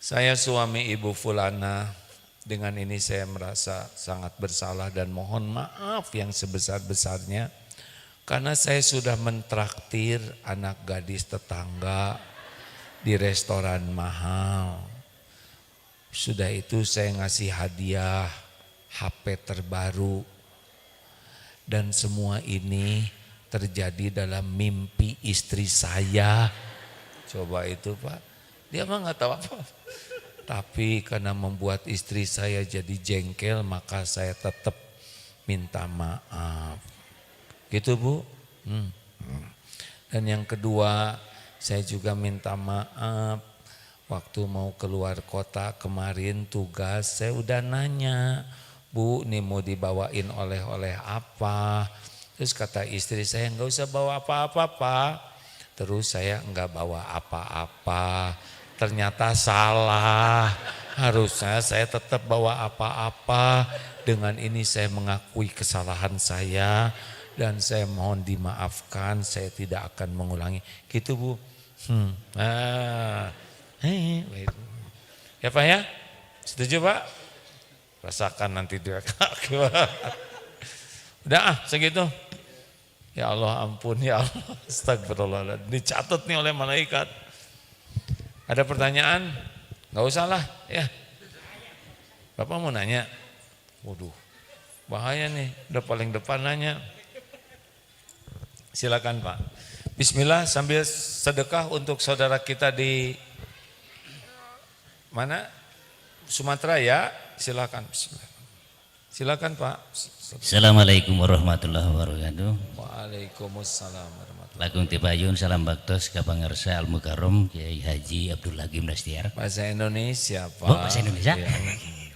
Saya suami ibu fulana, dengan ini saya merasa sangat bersalah dan mohon maaf yang sebesar-besarnya. Karena saya sudah mentraktir anak gadis tetangga di restoran mahal. Sudah itu saya ngasih hadiah HP terbaru. Dan semua ini terjadi dalam mimpi istri saya. Coba itu Pak, dia mah nggak tahu apa. Tapi karena membuat istri saya jadi jengkel, maka saya tetap minta maaf. Gitu Bu. Dan yang kedua, saya juga minta maaf. Waktu mau keluar kota kemarin tugas, saya udah nanya, Bu, nih mau dibawain oleh-oleh apa? Terus kata istri saya, nggak usah bawa apa-apa Pak. Terus saya nggak bawa apa-apa. Ternyata salah. Harusnya saya tetap bawa apa-apa. Dengan ini saya mengakui kesalahan saya. Dan saya mohon dimaafkan, saya tidak akan mengulangi. Gitu Bu. Ya Pak ya? Setuju Pak? Rasakan nanti dia. Udah segitu. Ya Allah ampun ya Allah. Astagfirullahaladzim. Dicatat nih oleh malaikat. Ada pertanyaan? Gak usah lah ya. Bapak mau nanya? Waduh, bahaya nih. Udah paling depan nanya. Silakan Pak. Bismillah sambil sedekah untuk saudara kita di mana? Sumatera ya. Silakan. Silakan Pak. Assalamualaikum warahmatullahi wabarakatuh. Waalaikumsalam warahmatullahi. Lagung tipayun salam baktos ka pangarsa Al Mukarram Kiai Haji Abdul Hakim Dastiar. Bahasa Indonesia Pak. Oh, bahasa Indonesia. Ya.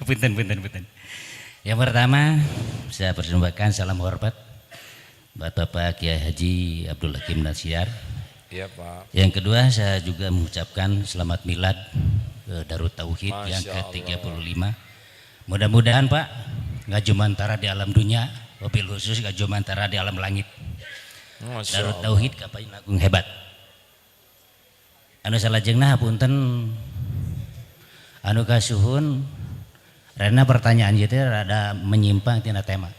Punten. Yang pertama saya persembahkan salam hormat buat Bapak Kiai Haji Abdul Hakim Dastiar. Iya Pak. Yang kedua saya juga mengucapkan selamat milad Darut Tauhid yang ke-35. Mudah-mudahan Pak nggak cuma antara di alam dunia, wabil khusus nggak cuma antara di alam langit. Darut Tauhid kapan agung hebat. Anu salajengna hapunten anu kasuhun karena pertanyaan itu rada menyimpang tina tema.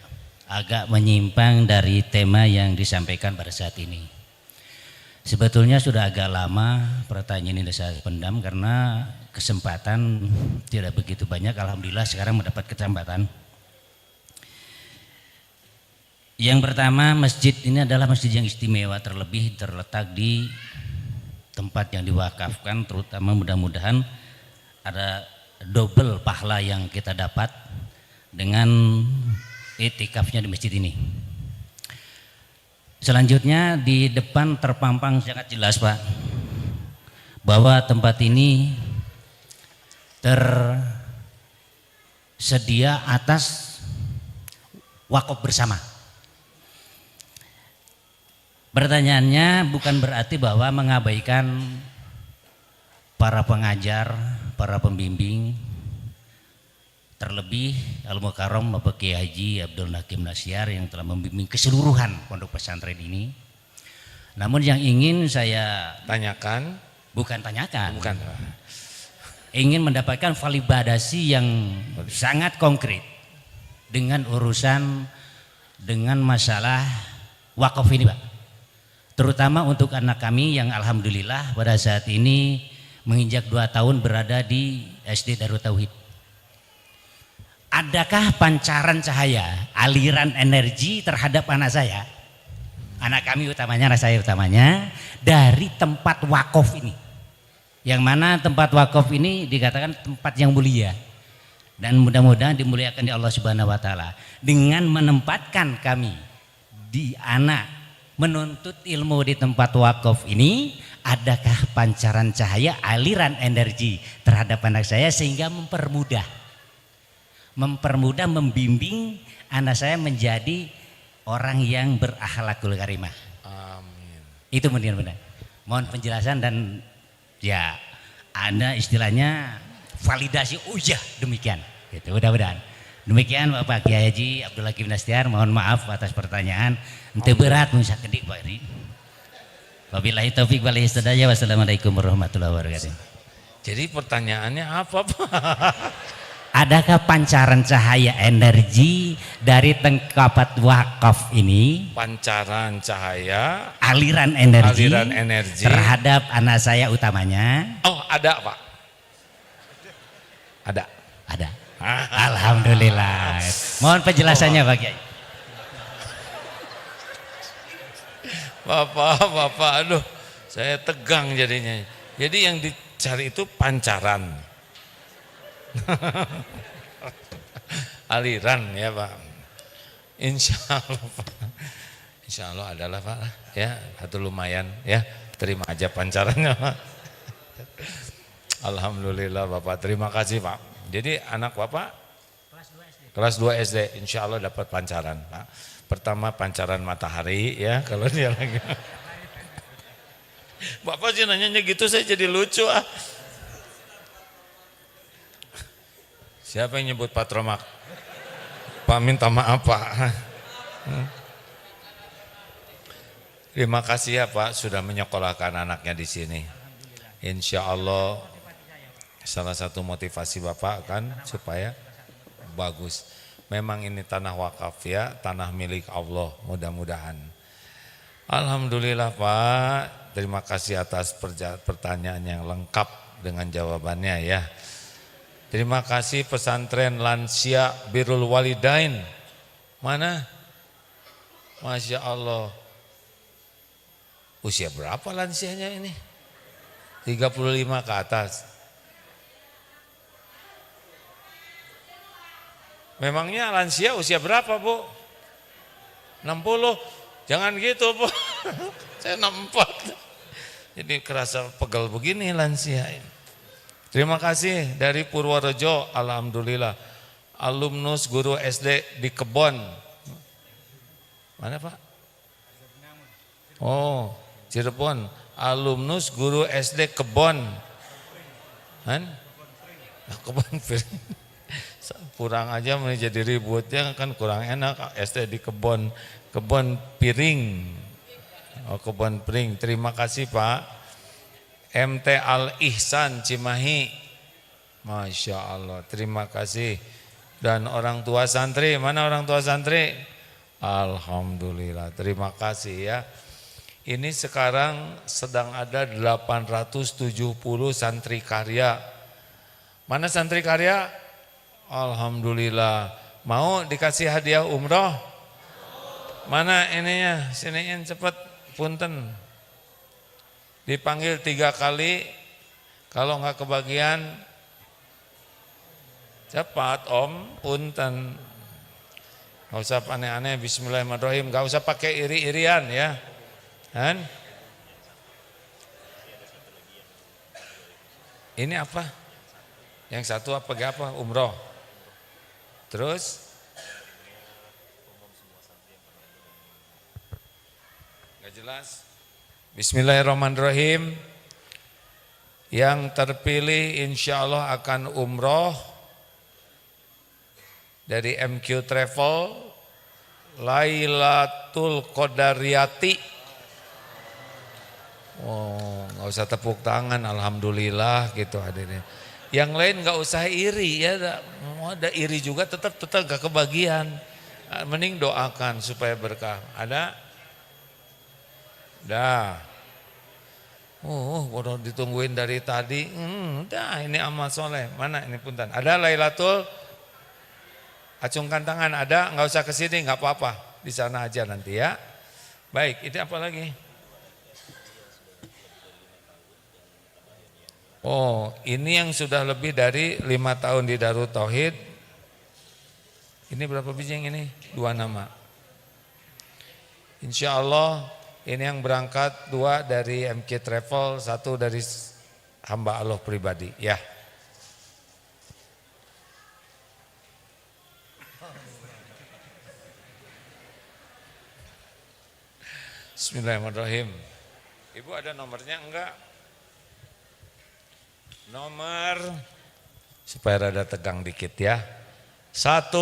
Agak menyimpang dari tema yang disampaikan pada saat ini. Sebetulnya sudah agak lama pertanyaan ini saya pendam karena kesempatan tidak begitu banyak. Alhamdulillah sekarang mendapat kesempatan. Yang pertama, masjid ini adalah masjid yang istimewa, terlebih terletak di tempat yang diwakafkan, terutama mudah-mudahan ada double pahala yang kita dapat dengan itikafnya di masjid ini. Selanjutnya di depan terpampang sangat jelas Pak bahwa tempat ini sedia atas wakaf bersama. Pertanyaannya bukan berarti bahwa mengabaikan para pengajar, para pembimbing, terlebih Al-Mukarram Bapak Kiai Haji Abdul Hakim Nasyar yang telah membimbing keseluruhan pondok pesantren ini. Namun yang ingin saya Tanyakan, bukan tanyakan, bukan. ingin mendapatkan validasi yang sangat konkret dengan urusan dengan masalah wakaf ini, Pak. Terutama untuk anak kami yang alhamdulillah pada saat ini menginjak 2 tahun berada di SD Darut Tauhid. Adakah pancaran cahaya, aliran energi terhadap anak saya, anak kami utamanya, anak saya utamanya, dari tempat wakaf ini? Yang mana tempat wakaf ini dikatakan tempat yang mulia dan mudah-mudahan dimuliakan di Allah Subhanahu wa taala. Dengan menempatkan kami di anak menuntut ilmu di tempat wakaf ini, adakah pancaran cahaya, aliran energi terhadap anak saya sehingga mempermudah membimbing anak saya menjadi orang yang berakhlakul karimah. Amin. Itu benar-benar. Mohon penjelasan dan ya Anda istilahnya validasi ujah demikian. Gitu, mudah-mudahan. Demikian Bapak Kiai Haji Abdul Hakim Nasyar, mohon maaf atas pertanyaan. Ente berat musa kedik Pak Iri. Wabillahi taufik wal hidayah. Wassalamualaikum warahmatullahi wabarakatuh. Jadi pertanyaannya apa, Pak? Adakah pancaran cahaya energi dari tempat wakaf ini, Pancaran cahaya, aliran energi terhadap anak saya utamanya? Oh, ada, Pak. Ada. Ada. Alhamdulillah. Mohon penjelasannya Pak Kiai. Bapak, aduh, saya tegang jadinya. Jadi yang dicari itu pancaran. Aliran ya Pak. Insya Allah Pak. Insya Allah adalah Pak ya, satu lumayan ya, terima aja pancarannya Pak. Alhamdulillah Bapak, terima kasih Pak. Jadi anak Bapak kelas 2 SD insya Allah dapat pancaran Pak. Pertama pancaran matahari ya, kalau dia lagi. Bapak sih nanyanya gitu saya jadi lucu ah. Siapa yang nyebut Pak Tromak? Pak minta maaf Pak. Terima kasih ya Pak sudah menyekolahkan anaknya di sini. Insya Allah salah satu motivasi Bapak kan supaya bagus. Memang ini tanah wakaf ya, tanah milik Allah mudah-mudahan. Alhamdulillah Pak, terima kasih atas pertanyaan yang lengkap dengan jawabannya ya. Terima kasih pesantren lansia Birrul Walidain. Mana? Masya Allah. Usia berapa lansianya ini? 35 ke atas. Memangnya lansia usia berapa Bu? 60? Jangan gitu Bu. Saya 64. Jadi kerasa pegal begini lansia ini. Terima kasih dari Purworejo, alhamdulillah. Alumnus guru SD di Kebon. Mana Pak? Oh, Cirebon. Alumnus guru SD Kebon. Kan? Kebon Piring. Kurang aja menjadi ributnya kan kurang enak SD di Kebon. Kebon Piring. Oh, Kebon Piring. Terima kasih Pak. MT Al Ihsan Cimahi, Masya Allah, terima kasih. Dan orang tua santri, mana orang tua santri? Alhamdulillah, terima kasih ya. Ini sekarang sedang ada 870 santri karya. Mana santri karya? Alhamdulillah, mau dikasih hadiah umroh? Mana ininya, siniin cepet, punten. Dipanggil 3 kali, kalau nggak kebagian cepat Om, punten. Nggak usah aneh-aneh, bismillahirrahmanirrahim, nggak usah pakai iri-irian ya, kan? Ini apa? Yang satu apa? Umroh. Terus nggak jelas. Bismillahirrahmanirrahim. Yang terpilih insya Allah akan umroh dari MQ Travel Lailatul Qadariyati. Oh, nggak usah tepuk tangan, alhamdulillah gitu hadirin. Yang lain nggak usah iri ya, mau ada iri juga tetap gak kebagian. Mending doakan supaya berkah. Ada? Dah. Bodoh ditungguin dari tadi. Dah ini amal soleh. Mana ini punten? Ada Lailatul? Acungkan tangan. Ada? Nggak usah kesini, nggak apa-apa. Di sana aja nanti ya. Baik, ini apa lagi? Oh, ini yang sudah lebih dari 5 tahun di Darut Tauhid. Ini berapa biji yang ini? 2 nama. Insya Allah ini yang berangkat 2 dari MK Travel, 1 dari hamba Allah pribadi. Ya. Bismillahirrahmanirrahim. Ibu ada nomornya enggak? Nomor supaya rada tegang dikit ya. 1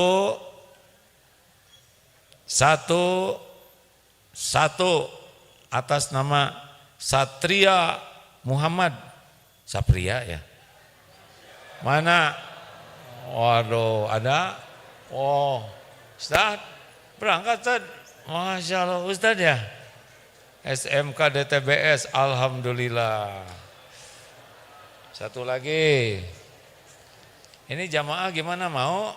atas nama Satria Muhammad. Sapria ya. Mana? Waduh, ada? Oh, Ustaz, berangkat Ustaz. Masya Allah Ustaz ya. SMK DTBS, alhamdulillah. 1 lagi. Ini jamaah gimana mau?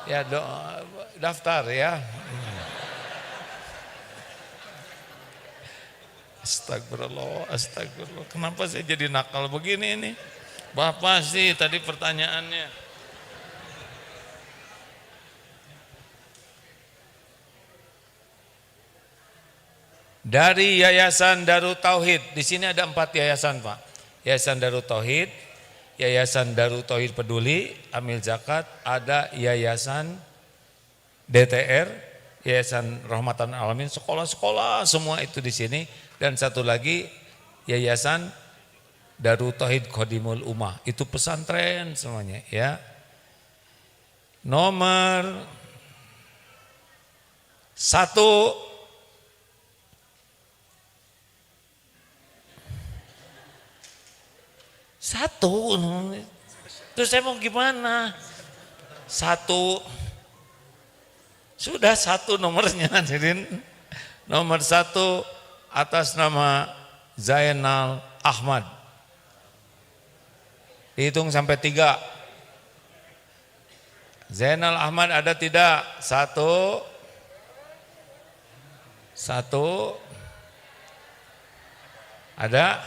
Ya daftar ya. Astagfirullah, astagfirullah. Kenapa saya jadi nakal begini ini? Bapak sih tadi pertanyaannya. Dari Yayasan Darut Tauhid. Di sini ada 4 yayasan, Pak. Yayasan Darut Tauhid, Yayasan Darut Tauhid Peduli, Amil Zakat, ada Yayasan DTR, Yayasan Rahmatan Alamin, sekolah-sekolah semua itu di sini, dan 1 lagi Yayasan Darut Tauhid Khodimul Ummah, itu pesantren semuanya ya. Nomor 1 terus saya mau gimana? 1 sudah 1 nomornya hadirin. Nomor 1 atas nama Zainal Ahmad. Hitung sampai 3. Zainal Ahmad ada tidak? 1 ada?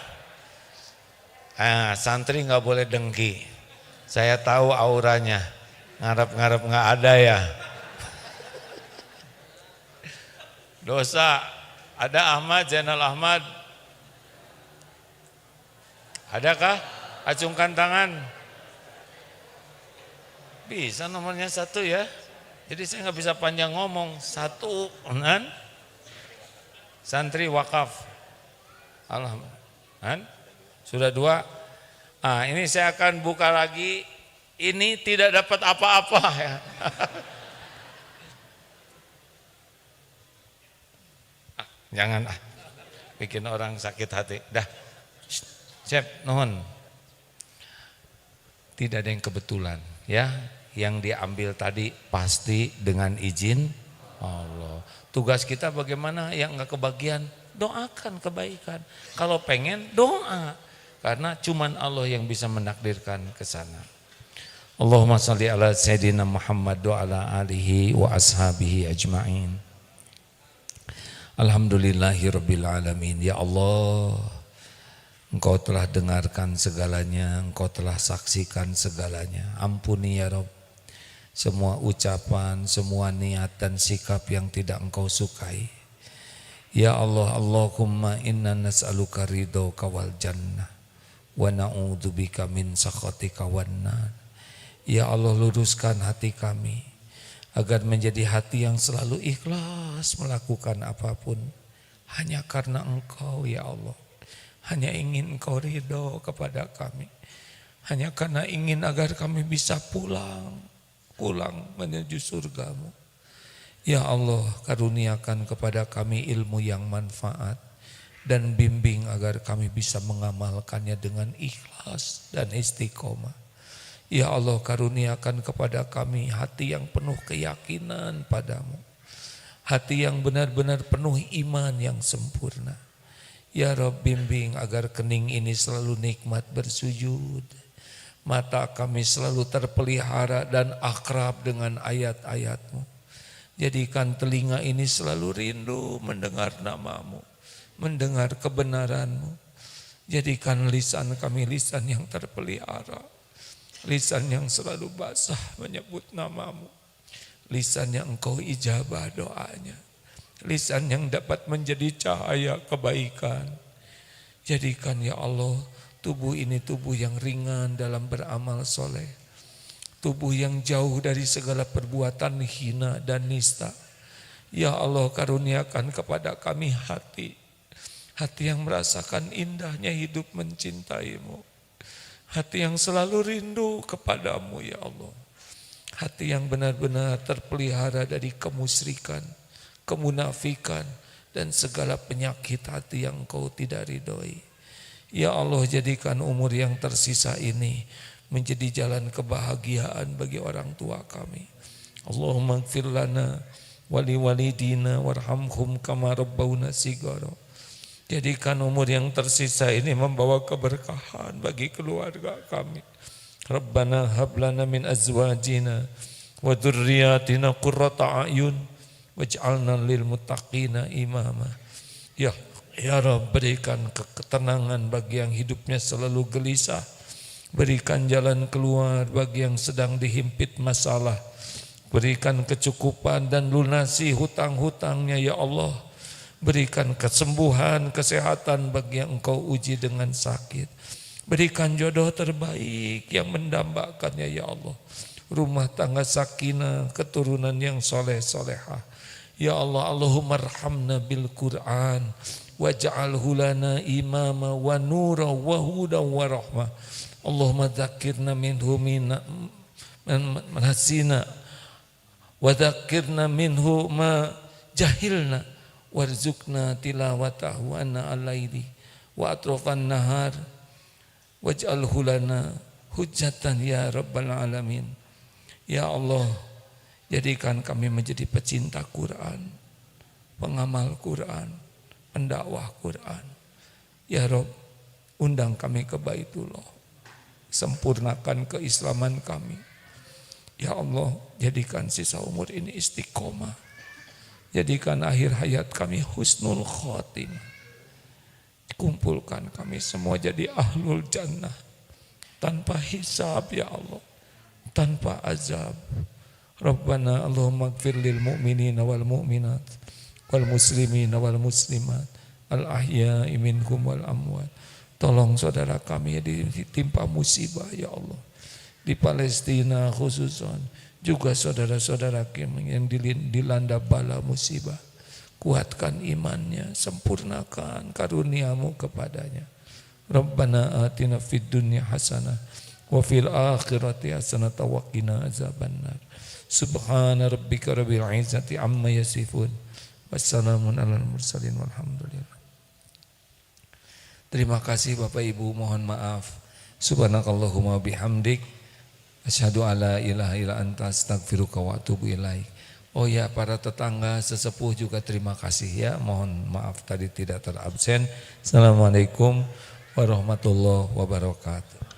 Santri nggak boleh dengki. Saya tahu auranya. Ngarep-ngarep nggak ada ya. Dosa. Ada Ahmad, Zainal Ahmad? Adakah? Acungkan tangan. Bisa nomornya 1 ya. Jadi saya nggak bisa panjang ngomong. 1 kan? Santri wakaf. Alhamdulillah. Sudah 2. Ini saya akan buka lagi. Ini tidak dapat apa-apa ya. Jangan bikin orang sakit hati. Dah. Siap, nuhun. Tidak ada yang kebetulan ya. Yang diambil tadi pasti dengan izin Allah. Tugas kita bagaimana yang enggak kebagian? Doakan kebaikan. Kalau pengen doa. Karena cuman Allah yang bisa menakdirkan ke sana. Allahumma salli ala Sayyidina Muhammad wa ala alihi wa ashabihi ajma'in. Alhamdulillahirabbil alamin. Ya Allah, Engkau telah dengarkan segalanya, Engkau telah saksikan segalanya. Ampuni ya Rabb semua ucapan, semua niat dan sikap yang tidak Engkau sukai. Ya Allah, Allahumma inna nas'aluka ridhaka wal jannah wa na'udzubika min sakhatika wan nar. Ya Allah, luruskan hati kami agar menjadi hati yang selalu ikhlas melakukan apapun hanya karena Engkau ya Allah. Hanya ingin Engkau ridho kepada kami. Hanya karena ingin agar kami bisa pulang menuju surgamu. Ya Allah, karuniakan kepada kami ilmu yang manfaat dan bimbing agar kami bisa mengamalkannya dengan ikhlas dan istiqomah. Ya Allah, karuniakan kepada kami hati yang penuh keyakinan padamu. Hati yang benar-benar penuh iman yang sempurna. Ya Rabb, bimbing agar kening ini selalu nikmat bersujud. Mata kami selalu terpelihara dan akrab dengan ayat-ayat-Mu. Jadikan telinga ini selalu rindu mendengar namamu, mendengar kebenaran-Mu. Jadikan lisan kami lisan yang terpelihara, lisan yang selalu basah menyebut namamu, lisan yang Engkau ijabah doanya, lisan yang dapat menjadi cahaya kebaikan. Jadikan ya Allah tubuh ini tubuh yang ringan dalam beramal soleh, tubuh yang jauh dari segala perbuatan hina dan nista. Ya Allah, karuniakan kepada kami hati yang merasakan indahnya hidup mencintaimu. Hati yang selalu rindu kepadamu ya Allah. Hati yang benar-benar terpelihara dari kemusyrikan, kemunafikan, dan segala penyakit hati yang Engkau tidak ridhoi. Ya Allah, jadikan umur yang tersisa ini menjadi jalan kebahagiaan bagi orang tua kami. Allahumma ighfir lana wali walidina warhamhum kama rabbawna shighara. Jadikan umur yang tersisa ini membawa keberkahan bagi keluarga kami. Rabbana hab lana min azwajina wa dzurriyyatina qurrata a'yun waj'alna lil muttaqina imama. Ya Rabb, berikan ketenangan bagi yang hidupnya selalu gelisah. Berikan jalan keluar bagi yang sedang dihimpit masalah. Berikan kecukupan dan lunasi hutang-hutangnya ya Allah. Berikan kesembuhan, kesehatan bagi yang Engkau uji dengan sakit. Berikan jodoh terbaik yang mendambakannya ya Allah. Rumah tangga sakinah, keturunan yang soleh-solehah. Ya Allah, Allahumma arhamna bil Qur'an waj'alhu lana imama wa nura wa huda wa rahmah. Allahumma dzakirna minhu manasina wa dzakirna minhu ma jahilna warzuqna tilawatahu anna al-laili wa atrafan nahar waj'alhu lana hujjatan ya rabbal alamin. Ya Allah, jadikan kami menjadi pecinta Quran, pengamal Quran, pendakwah Quran. Ya Rabb, undang kami ke Baitullah, sempurnakan keislaman kami. Ya Allah, jadikan sisa umur ini istiqomah. Jadikan akhir hayat kami husnul khotimah. Kumpulkan kami semua jadi ahlul jannah. Tanpa hisab ya Allah. Tanpa azab. Rabbana Allahumma ighfir lil mu'minina wal mu'minat. Wal muslimina wal muslimat. Al ahya'i minhum wal amwat. Tolong saudara kami yang ditimpa musibah ya Allah. Di Palestina khususan. Juga saudara-saudara kami yang dilanda bala musibah. Kuatkan imannya, sempurnakan karuniamu kepadanya. Rabbana atina fid dunya hasanah wa fil akhirati hasanah wa qina azabannar. Subhana rabbika rabbil izzati amma yasifun. Wassalamun alal mursalin walhamdulillah. Terima kasih Bapak Ibu, mohon maaf. Subhanakallahumma bihamdik. Asyhadu alla ilaha illa anta astaghfiruka wa atubu ilaik. Oh ya, para tetangga sesepuh juga terima kasih ya. Mohon maaf tadi tidak terabsen. Assalamualaikum warahmatullahi wabarakatuh.